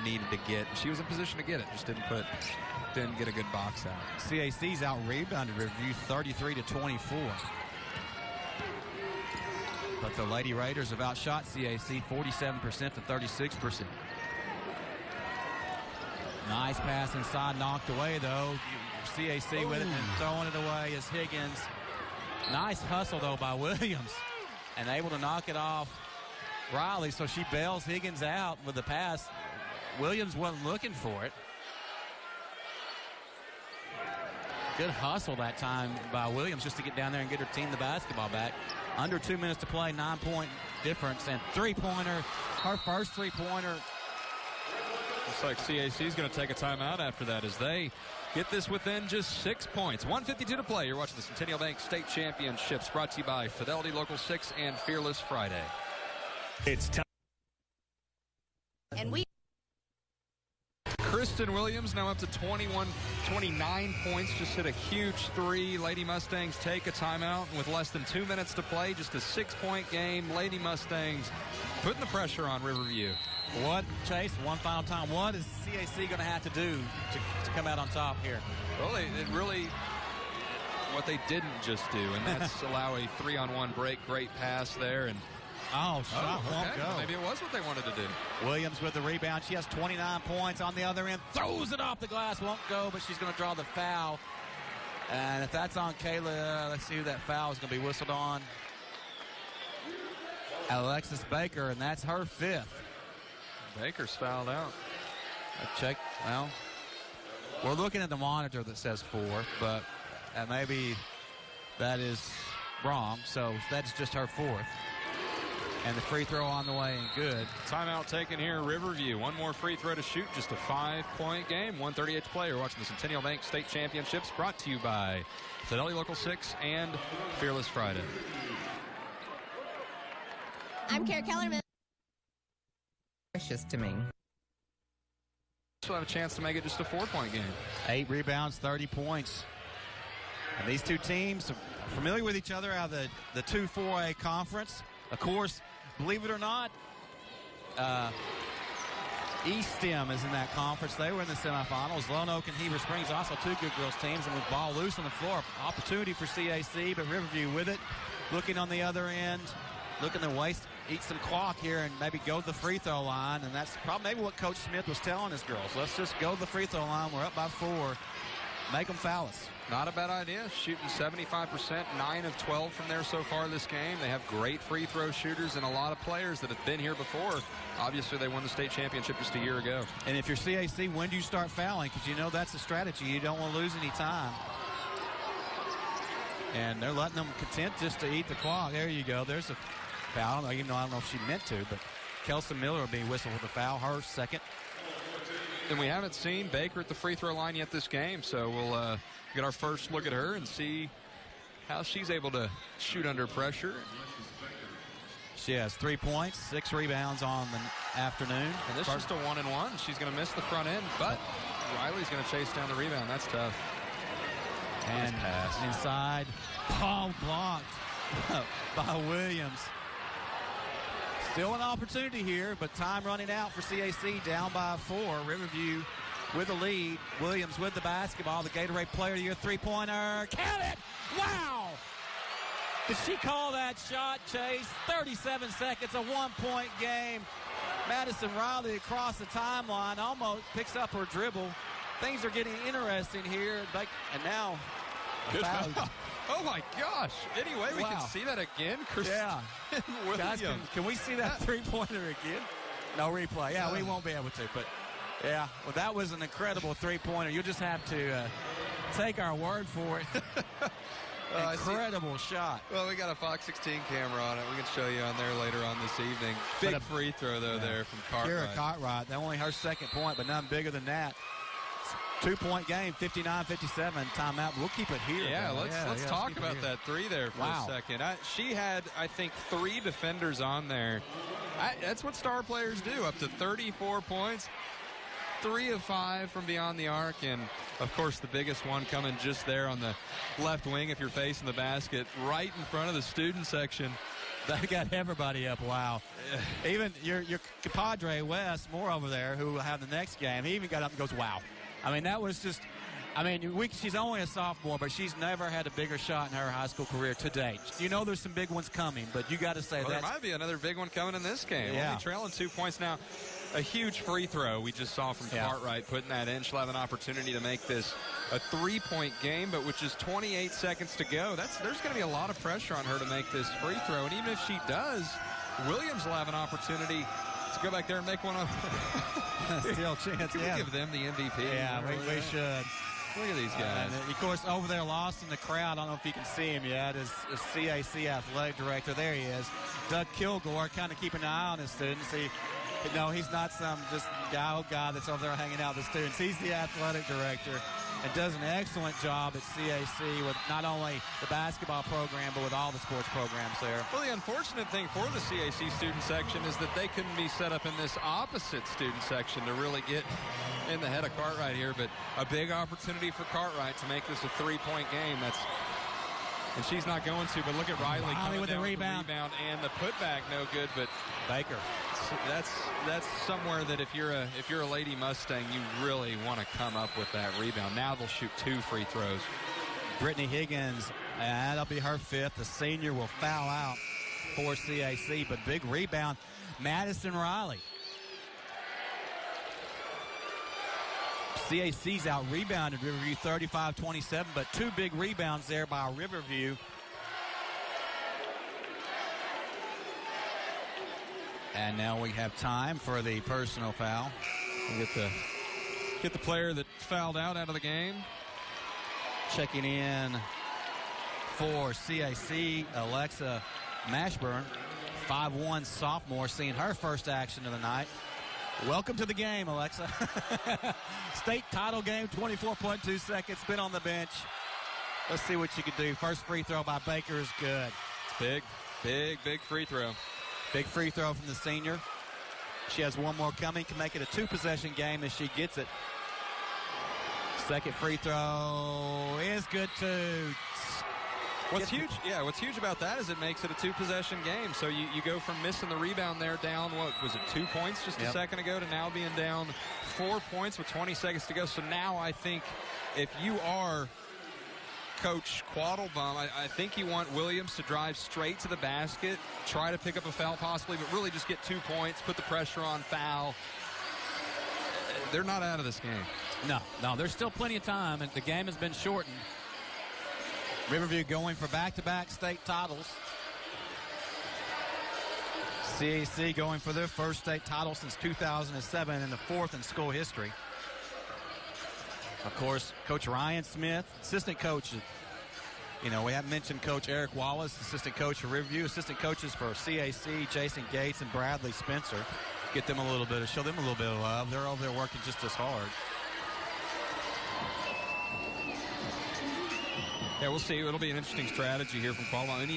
S1: needed to get. She was in position to get it, just didn't get a good box out.
S2: CAC's out-rebounded Riverview 33-24. But the Lady Raiders have outshot CAC 47% to 36%. Nice pass inside, knocked away though. CAC with it and throwing it away is Higgins. Nice hustle though by Williams and able to knock it off Riley, so she bails Higgins out with the pass. Williams wasn't looking for it. Good hustle that time by Williams just to get down there and get her team the basketball back. Under 2 minutes to play, 9-point difference, and three-pointer, her first three-pointer.
S1: Looks like CAC is going to take a timeout after that as they get this within just 6 points. 1:52 to play. You're watching the Centennial Bank State Championships brought to you by Fidelity Local 6 and Fearless Friday.
S6: It's time.
S7: And
S1: Kristen Williams now up to 29 points. Just hit a huge 3. Lady Mustangs take a timeout. And with less than 2 minutes to play, just a 6-point game. Lady Mustangs putting the pressure on Riverview.
S2: What, Chase, one final time, what is CAC going to have to do to come out on top here?
S1: Well, it really, what they didn't just do, and that's allow a 3-on-1 break. Great pass there. And
S2: shot won't go.
S1: Maybe it was what they wanted to do.
S2: Williams with the rebound. She has 29 points on the other end. Throws it off the glass. Won't go, but she's going to draw the foul. And if that's on Kayla, let's see who that foul is going to be whistled on. Alexis Baker, and that's her 5th.
S1: Baker's fouled out.
S2: Well, we're looking at the monitor that says 4, but maybe that is wrong. So that's just her 4th. And the free throw on the way and good.
S1: Timeout taken here, Riverview. One more free throw to shoot, just a 5-point game. 1:38 to play. You're watching the Centennial Bank State Championships brought to you by Fidelity Local 6 and Fearless Friday.
S7: I'm Kara Kellerman. Precious to me.
S1: She'll have a chance to make it just a 4-point game.
S2: 8 rebounds, 30 points. And these two teams are familiar with each other out of the 2-4A conference. Of course, believe it or not, East Stem is in that conference. They were in the semifinals. Lone Oak and Heber Springs, also two good girls teams. And with ball loose on the floor, opportunity for CAC, but Riverview with it. Looking on the other end, looking to eat some clock here and maybe go to the free throw line. And that's probably maybe what Coach Smith was telling his girls. Let's just go to the free throw line. We're up by 4. Make them foul us.
S1: Not a bad idea. Shooting 75%, 9 of 12 from there so far this game. They have great free throw shooters and a lot of players that have been here before. Obviously, they won the state championship just a year ago.
S2: And if you're CAC, when do you start fouling? Because you know that's a strategy. You don't want to lose any time. And they're letting them content just to eat the clock. There you go. There's a foul. Even though I don't know if she meant to, but Kelson Miller will be whistled with a foul, her second.
S1: And we haven't seen Baker at the free throw line yet this game, so we'll get our first look at her and see how she's able to shoot under pressure.
S2: She has 3 points, 6 rebounds on the afternoon.
S1: And this is just a 1-and-1. She's going to miss the front end, but Riley's going to chase down the rebound. That's tough.
S2: And inside, ball blocked by Williams. Still an opportunity here, but time running out for CAC, down by 4. Riverview with the lead. Williams with the basketball. The Gatorade Player of the Year three-pointer. Count it! Wow! Did she call that shot, Chase? 37 seconds, a 1-point game. Madison Riley across the timeline, almost picks up her dribble. Things are getting interesting here. And now,
S1: good foul. Oh, my gosh. Anyway, we can see that again.
S2: Yeah. Guys, can we see that three-pointer again? No replay. Yeah, we won't be able to. But, yeah, well, that was an incredible three-pointer. You'll just have to take our word for it. Incredible shot.
S1: Well, we got a Fox 16 camera on it. We can show you on there later on this evening. Big free throw, though, there from Cartwright.
S2: Kira Cartwright. That only her second point, but none bigger than that. 2-point game, 59-57, timeout. We'll keep it here.
S1: Yeah, let's talk about that three there for a second. She had, I think, 3 defenders on there. That's what star players do, up to 34 points. 3 of 5 from beyond the arc, and of course the biggest one coming just there on the left wing if you're facing the basket, right in front of the student section.
S2: That got everybody up. Wow. Even your compadre Wes Moore over there, who will have the next game, he even got up and goes, wow. I mean, that was just, she's only a sophomore, but she's never had a bigger shot in her high school career to date. You know there's some big ones coming, but you got to say that.
S1: There might be another big one coming in this game.
S2: Yeah.
S1: Only trailing 2 points now. A huge free throw we just saw from Cartwright putting that in. She'll have an opportunity to make this a 3-point game, but with just 28 seconds to go, there's going to be a lot of pressure on her to make this free throw. And even if she does, Williams will have an opportunity to go back there and make one up.
S2: Still a chance.
S1: Can we give them the MVP?
S2: Yeah, we should.
S1: Look at these guys.
S2: And of course, over there, lost in the crowd. I don't know if you can see him yet. Is CAC athletic director. There he is. Doug Kilgore, kind of keeping an eye on his students. No, he's not some just guy that's over there hanging out with the students. He's the athletic director and does an excellent job at CAC with not only the basketball program, but with all the sports programs there.
S1: Well, the unfortunate thing for the CAC student section is that they couldn't be set up in this opposite student section to really get in the head of Cartwright here, but a big opportunity for Cartwright to make this a 3-point game. And she's not going to, but look at Riley coming
S2: with
S1: down
S2: the rebound
S1: and the putback, no good, but
S2: Baker.
S1: That's somewhere that if you're a Lady Mustang, you really want to come up with that rebound. Now they'll shoot 2 free throws.
S2: Brittany Higgins, that'll be her 5th. The senior will foul out for CAC, but big rebound, Madison Riley. CAC's out-rebounded Riverview 35-27, but 2 big rebounds there by Riverview. And now we have time for the personal foul.
S1: We'll get the player that fouled out of the game.
S2: Checking in for CAC, Alexa Mashburn, 5'1" sophomore, seeing her first action of the night. Welcome to the game, Alexa. State title game, 24.2 seconds, been on the bench. Let's see what you can do. First free throw by Baker is good.
S1: It's big free throw.
S2: Big free throw from the senior. She has one more coming, can make it a 2-possession game as she gets it. Second free throw is good too.
S1: What's huge about that is it makes it a two-possession game. So you go from missing the rebound there down, what was it, 2 points just a second ago, to now being down 4 points with 20 seconds to go. So now I think if you are Coach Quattlebaum, I think you want Williams to drive straight to the basket, try to pick up a foul possibly, but really just get 2 points, put the pressure on, foul. They're not out of this game.
S2: No, there's still plenty of time, and the game has been shortened. Riverview going for back-to-back state titles. CAC going for their first state title since 2007 and the fourth in school history. Of course, Coach Ryan Smith, assistant coach. We haven't mentioned Coach Eric Wallace, assistant coach for Riverview, assistant coaches for CAC, Jason Gates and Bradley Spencer. Show them a little bit of love. They're over there working just as hard.
S1: Yeah, we'll see. It'll be an interesting strategy here from Quattlebaum. And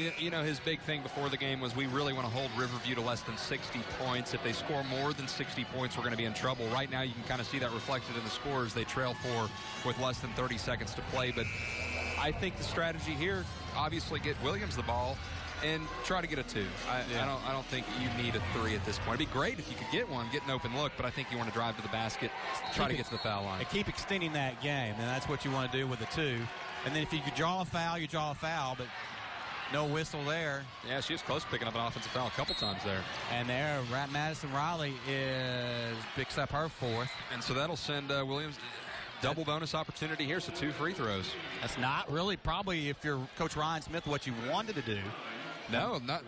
S1: his big thing before the game was we really want to hold Riverview to less than 60 points. If they score more than 60 points, we're going to be in trouble. Right now, you can kind of see that reflected in the scores. They trail 4 with less than 30 seconds to play. But I think the strategy here, obviously get Williams the ball and try to get a 2. I don't think you need a 3 at this point. It'd be great if you could get one, get an open look, but I think you want to drive to the basket, try to get to the foul line.
S2: And keep extending that game, and that's what you want to do with the 2. And then if you could draw a foul, you draw a foul, but no whistle there.
S1: Yeah, she was close to picking up an offensive foul a couple times there.
S2: And there, Madison Riley picks up her 4th.
S1: And so that'll send Williams double bonus opportunity here, so 2 free throws.
S2: That's not really probably, if you're Coach Ryan Smith, what you wanted to do.
S1: No, not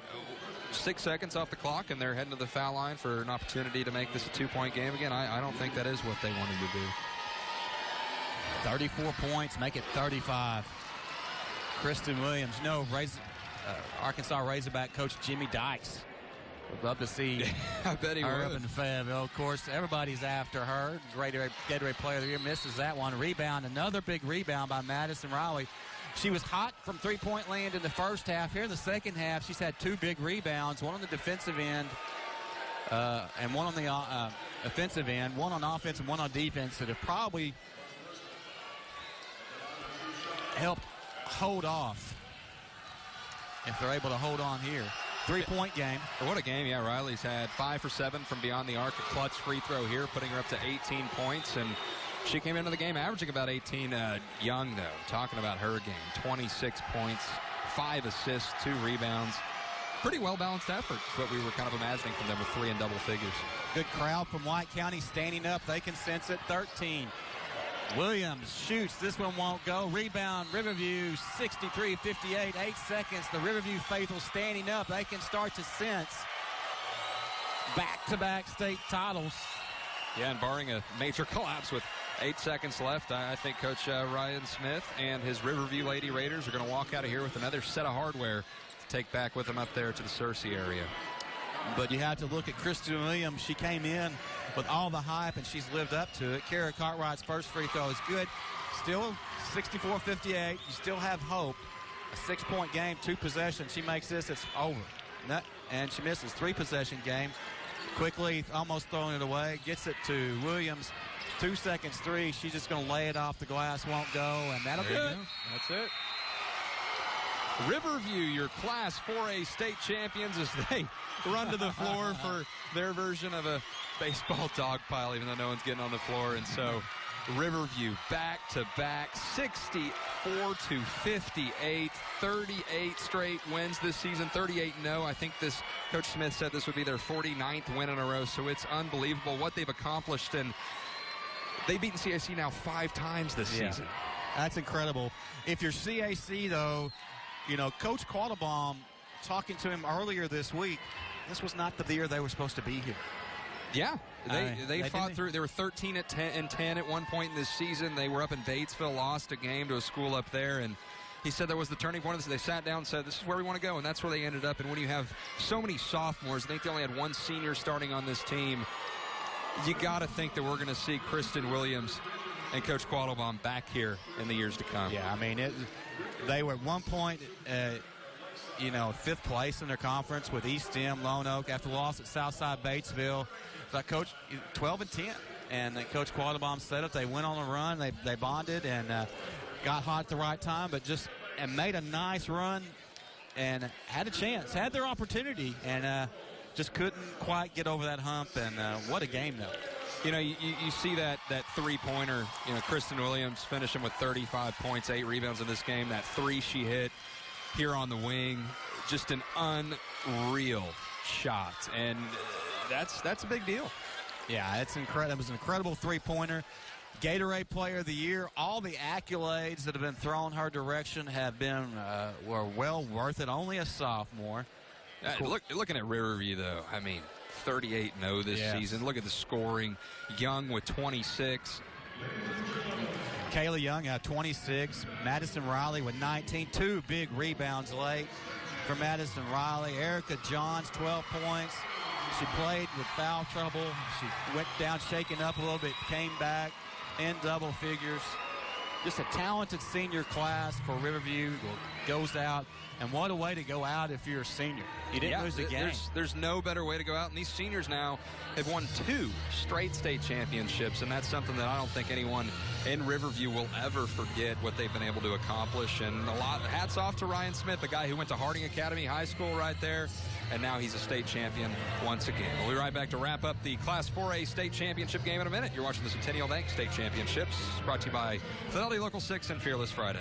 S1: 6 seconds off the clock, and they're heading to the foul line for an opportunity to make this a 2-point game again. I don't think that is what they wanted to do.
S2: 34 points, make it 35. Kristen Williams, Arkansas Razorback coach Jimmy Dykes. Would love to see
S1: I bet he
S2: her
S1: would.
S2: up in Fayetteville. Of course, everybody's after her. Gatorade Player of the Year, misses that one. Rebound, another big rebound by Madison Riley. She was hot from three-point land in the first half. Here in the second half, she's had 2 big rebounds, one on the defensive end and one on the offensive end, one on offense and one on defense that have probably helped hold off if they're able to hold on here. 3-point game.
S1: What a game. Yeah, Riley's had 5 for 7 from beyond the arc. A clutch free throw here, putting her up to 18 points. And she came into the game averaging about 18. Young, though, talking about her game. 26 points, 5 assists, 2 rebounds. Pretty well-balanced effort is what we were kind of imagining from them with 3 in double figures.
S2: Good crowd from White County standing up. They can sense it. 13. Williams shoots. This one won't go. Rebound, Riverview, 63-58. 8 seconds. The Riverview faithful standing up. They can start to sense back-to-back state titles.
S1: Yeah, and barring a major collapse with 8 seconds left, I think Coach Ryan Smith and his Riverview Lady Raiders are going to walk out of here with another set of hardware to take back with them up there to the Searcy area.
S2: But you have to look at Kristen Williams. She came in with all the hype, and she's lived up to it. Kara Cartwright's first free throw is good. Still 64-58. You still have hope. A 6-point game, 2 possessions. She makes this, it's over. And she misses 3-possession game. Quickly, almost throwing it away. Gets it to Williams. 2 seconds, 3. She's just going to lay it off the glass, won't go, and that'll do it.
S1: That's it. Riverview, your Class 4A state champions, as they run to the floor for their version of a baseball dog pile, even though no one's getting on the floor. And so Riverview back-to-back, 64-58, 38 straight wins this season, 38-0. I think this, Coach Smith said this would be their 49th win in a row, so it's unbelievable what they've accomplished. And they've beaten CAC now 5 times this season.
S2: That's incredible. If you're CAC, though, Coach Quattlebaum, talking to him earlier this week, this was not the year they were supposed to be here.
S1: Yeah, they fought through. They were 13-10 at one point in this season. They were up in Batesville, lost a game to a school up there, and he said that was the turning point. They sat down and said, this is where we want to go, and that's where they ended up. And when you have so many sophomores, I think they only had 1 senior starting on this team, you got to think that we're going to see Kristen Williams and Coach Quattlebaum back here in the years to come.
S2: Yeah, I mean, they were at one point, 5th place in their conference with East End, Lone Oak, after loss at Southside Batesville. It's like, Coach, 12-10. and Coach Quattlebaum set it. They went on a run. They bonded and got hot at the right time, but and made a nice run and had a chance, had their opportunity, and just couldn't quite get over that hump. And what a game, though.
S1: You know, you see that three-pointer, Kristen Williams finishing with 35 points, 8 rebounds in this game. That three she hit here on the wing, just an unreal shot. And that's a big deal.
S2: Yeah, it's incredible. It was an incredible three-pointer. Gatorade Player of the Year. All the accolades that have been thrown her direction have been were well worth it. Only a sophomore.
S1: Looking at Riverview, though, I mean, 38-0 this season. Look at the scoring. Young with 26.
S2: Kayla Young had 26. Madison Riley with 19. 2 big rebounds late for Madison Riley. Erica Johns, 12 points. She played with foul trouble. She went down shaking up a little bit, came back in double figures. Just a talented senior class for Riverview. Goes out. And what a way to go out if you're a senior. You didn't lose the game.
S1: There's no better way to go out. And these seniors now have won 2 straight state championships, and that's something that I don't think anyone in Riverview will ever forget what they've been able to accomplish. And hats off to Ryan Smith, a guy who went to Harding Academy High School right there, and now he's a state champion once again. We'll be right back to wrap up the Class 4A state championship game in a minute. You're watching the Centennial Bank State Championships, brought to you by Fidelity Local 6 and Fearless Friday.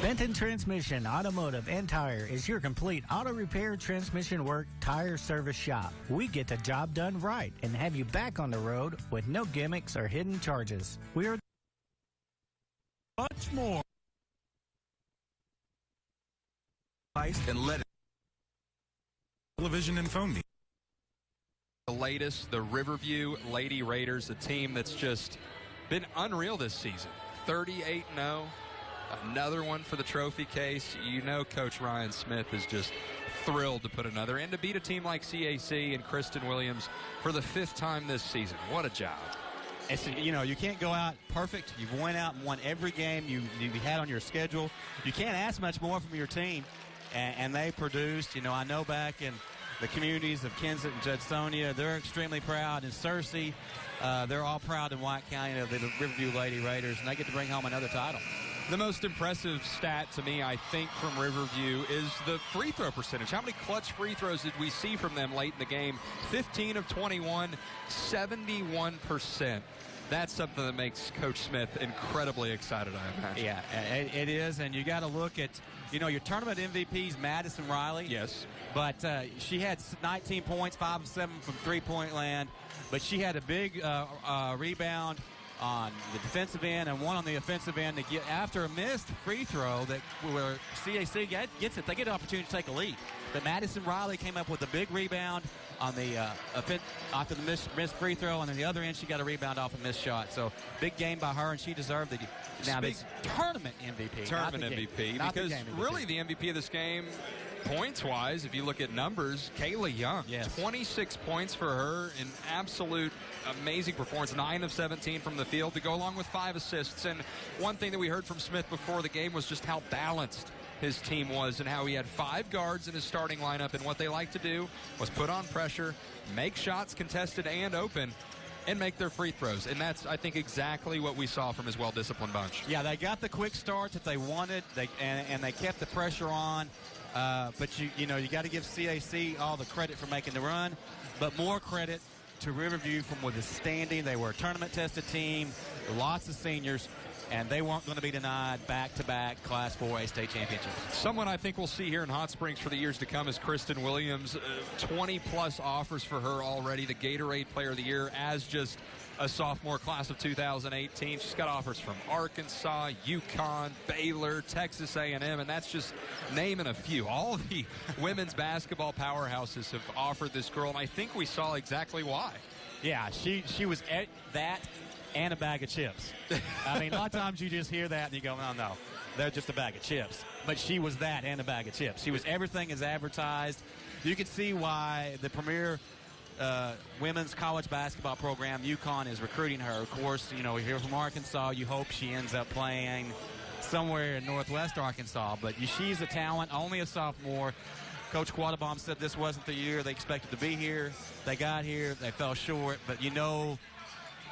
S6: Benton Transmission Automotive and Tire is your complete auto repair, transmission work, tire service shop. We get the job done right and have you back on the road with no gimmicks or hidden charges. We are
S5: much more.
S3: And let it. Television and phone.
S1: The latest, the Riverview Lady Raiders, a team that's just been unreal this season. 38-0. Another one for the trophy case. You know Coach Ryan Smith is just thrilled to put another in to beat a team like CAC and Kristen Williams for the 5th time this season. What a job.
S2: It's, you can't go out perfect. You've went out and won every game you had on your schedule. You can't ask much more from your team, and they produced. I know back in the communities of Kensett and Judsonia, they're extremely proud. And Searcy, they're all proud in White County of the Riverview Lady Raiders, and they get to bring home another title.
S1: The most impressive stat to me, I think, from Riverview is the free throw percentage. How many clutch free throws did we see from them late in the game? 15 of 21, 71%. That's something that makes Coach Smith incredibly excited, I imagine.
S2: Yeah, it is, and you got to look at, your tournament MVP's Madison Riley.
S1: Yes.
S2: But she had 19 points, 5 of 7 from three-point land, but she had a big rebound on the defensive end and one on the offensive end to get after a missed free throw where CAC gets it. They get an opportunity to take a lead. But Madison Riley came up with a big rebound on the after the missed free throw, and on the other end she got a rebound off a missed shot. So big game by her, and she deserved the tournament MVP.
S1: Tournament MVP, because really the MVP of this game, points-wise, if you look at numbers, Kayla Young, 26 points for her, an absolute amazing performance, 9 of 17 from the field to go along with 5 assists. And one thing that we heard from Smith before the game was just how balanced his team was and how he had 5 guards in his starting lineup, and what they like to do was put on pressure, make shots contested and open, and make their free throws. And that's, I think, exactly what we saw from his well-disciplined bunch.
S2: Yeah, they got the quick start that they wanted, and they kept the pressure on. But you got to give CAC all the credit for making the run, but more credit to Riverview from withstanding. They were a tournament-tested team, lots of seniors, and they weren't going to be denied back-to-back Class 4A state championships.
S1: Someone I think we'll see here in Hot Springs for the years to come is Kristen Williams. 20-plus offers for her already. The Gatorade Player of the Year as just a sophomore class of 2018. She's got offers from Arkansas, UConn, Baylor, Texas A&M, and that's just naming a few. All the women's basketball powerhouses have offered this girl, and I think we saw exactly why.
S2: Yeah, she was at that and a bag of chips. I mean, a lot of times you just hear that and you go, no, they're just a bag of chips. But she was that and a bag of chips. She was everything as advertised. You could see why the premier women's college basketball program, UConn, is recruiting her. Of course, we hear from Arkansas. You hope she ends up playing somewhere in Northwest Arkansas. But she's a talent, only a sophomore. Coach Quattlebaum said this wasn't the year they expected to be here. They got here. They fell short. But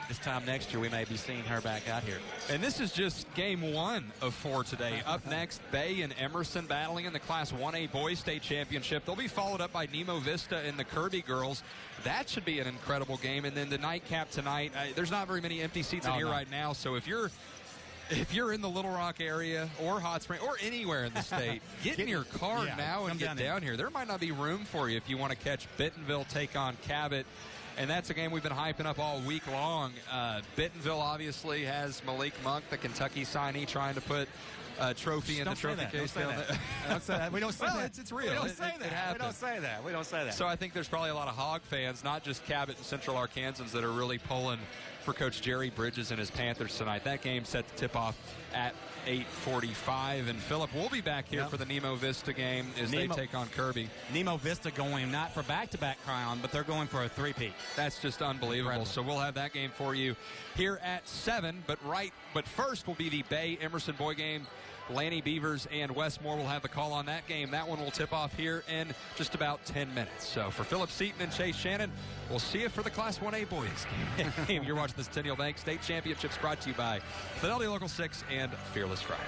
S2: this time next year we may be seeing her back out here.
S1: And this is just game 1 of 4 today. Up next, Bay and Emerson battling in the Class 1A Boys State Championship. They'll be followed up by Nemo Vista and the Kirby girls. That should be an incredible game. And then the nightcap tonight, there's not very many empty seats in here right now. So if you're in the Little Rock area or Hot Spring or anywhere in the state, get in your car now and get down here. There might not be room for you if you want to catch Bentonville take on Cabot. And that's a game we've been hyping up all week long. Bentonville obviously has Malik Monk, the Kentucky signee, trying to put a trophy in the trophy case down there.
S2: Don't say that. We don't say that.
S1: It's real.
S2: We don't say that.
S1: It
S2: We don't say that. We don't say that.
S1: So I think there's probably a lot of Hog fans, not just Cabot and Central Arkansans, that are really pulling for Coach Jerry Bridges and his Panthers tonight. That game's set to tip off at 8:45. And Philip, we'll be back here for the Nemo Vista game as they take on Kirby.
S2: Nemo Vista going not for back-to-back crown, but they're going for a three-peat.
S1: That's just unbelievable. Incredible. So we'll have that game for you here at 7. But first will be the Bay Emerson boy game. Lanny Beavers and Westmore will have the call on that game. That one will tip off here in just about 10 minutes. So for Philip Seaton and Chase Shannon, we'll see you for the Class 1A boys game. You're watching the Centennial Bank State Championships, brought to you by Fidelity Local 6 and Fearless Friday.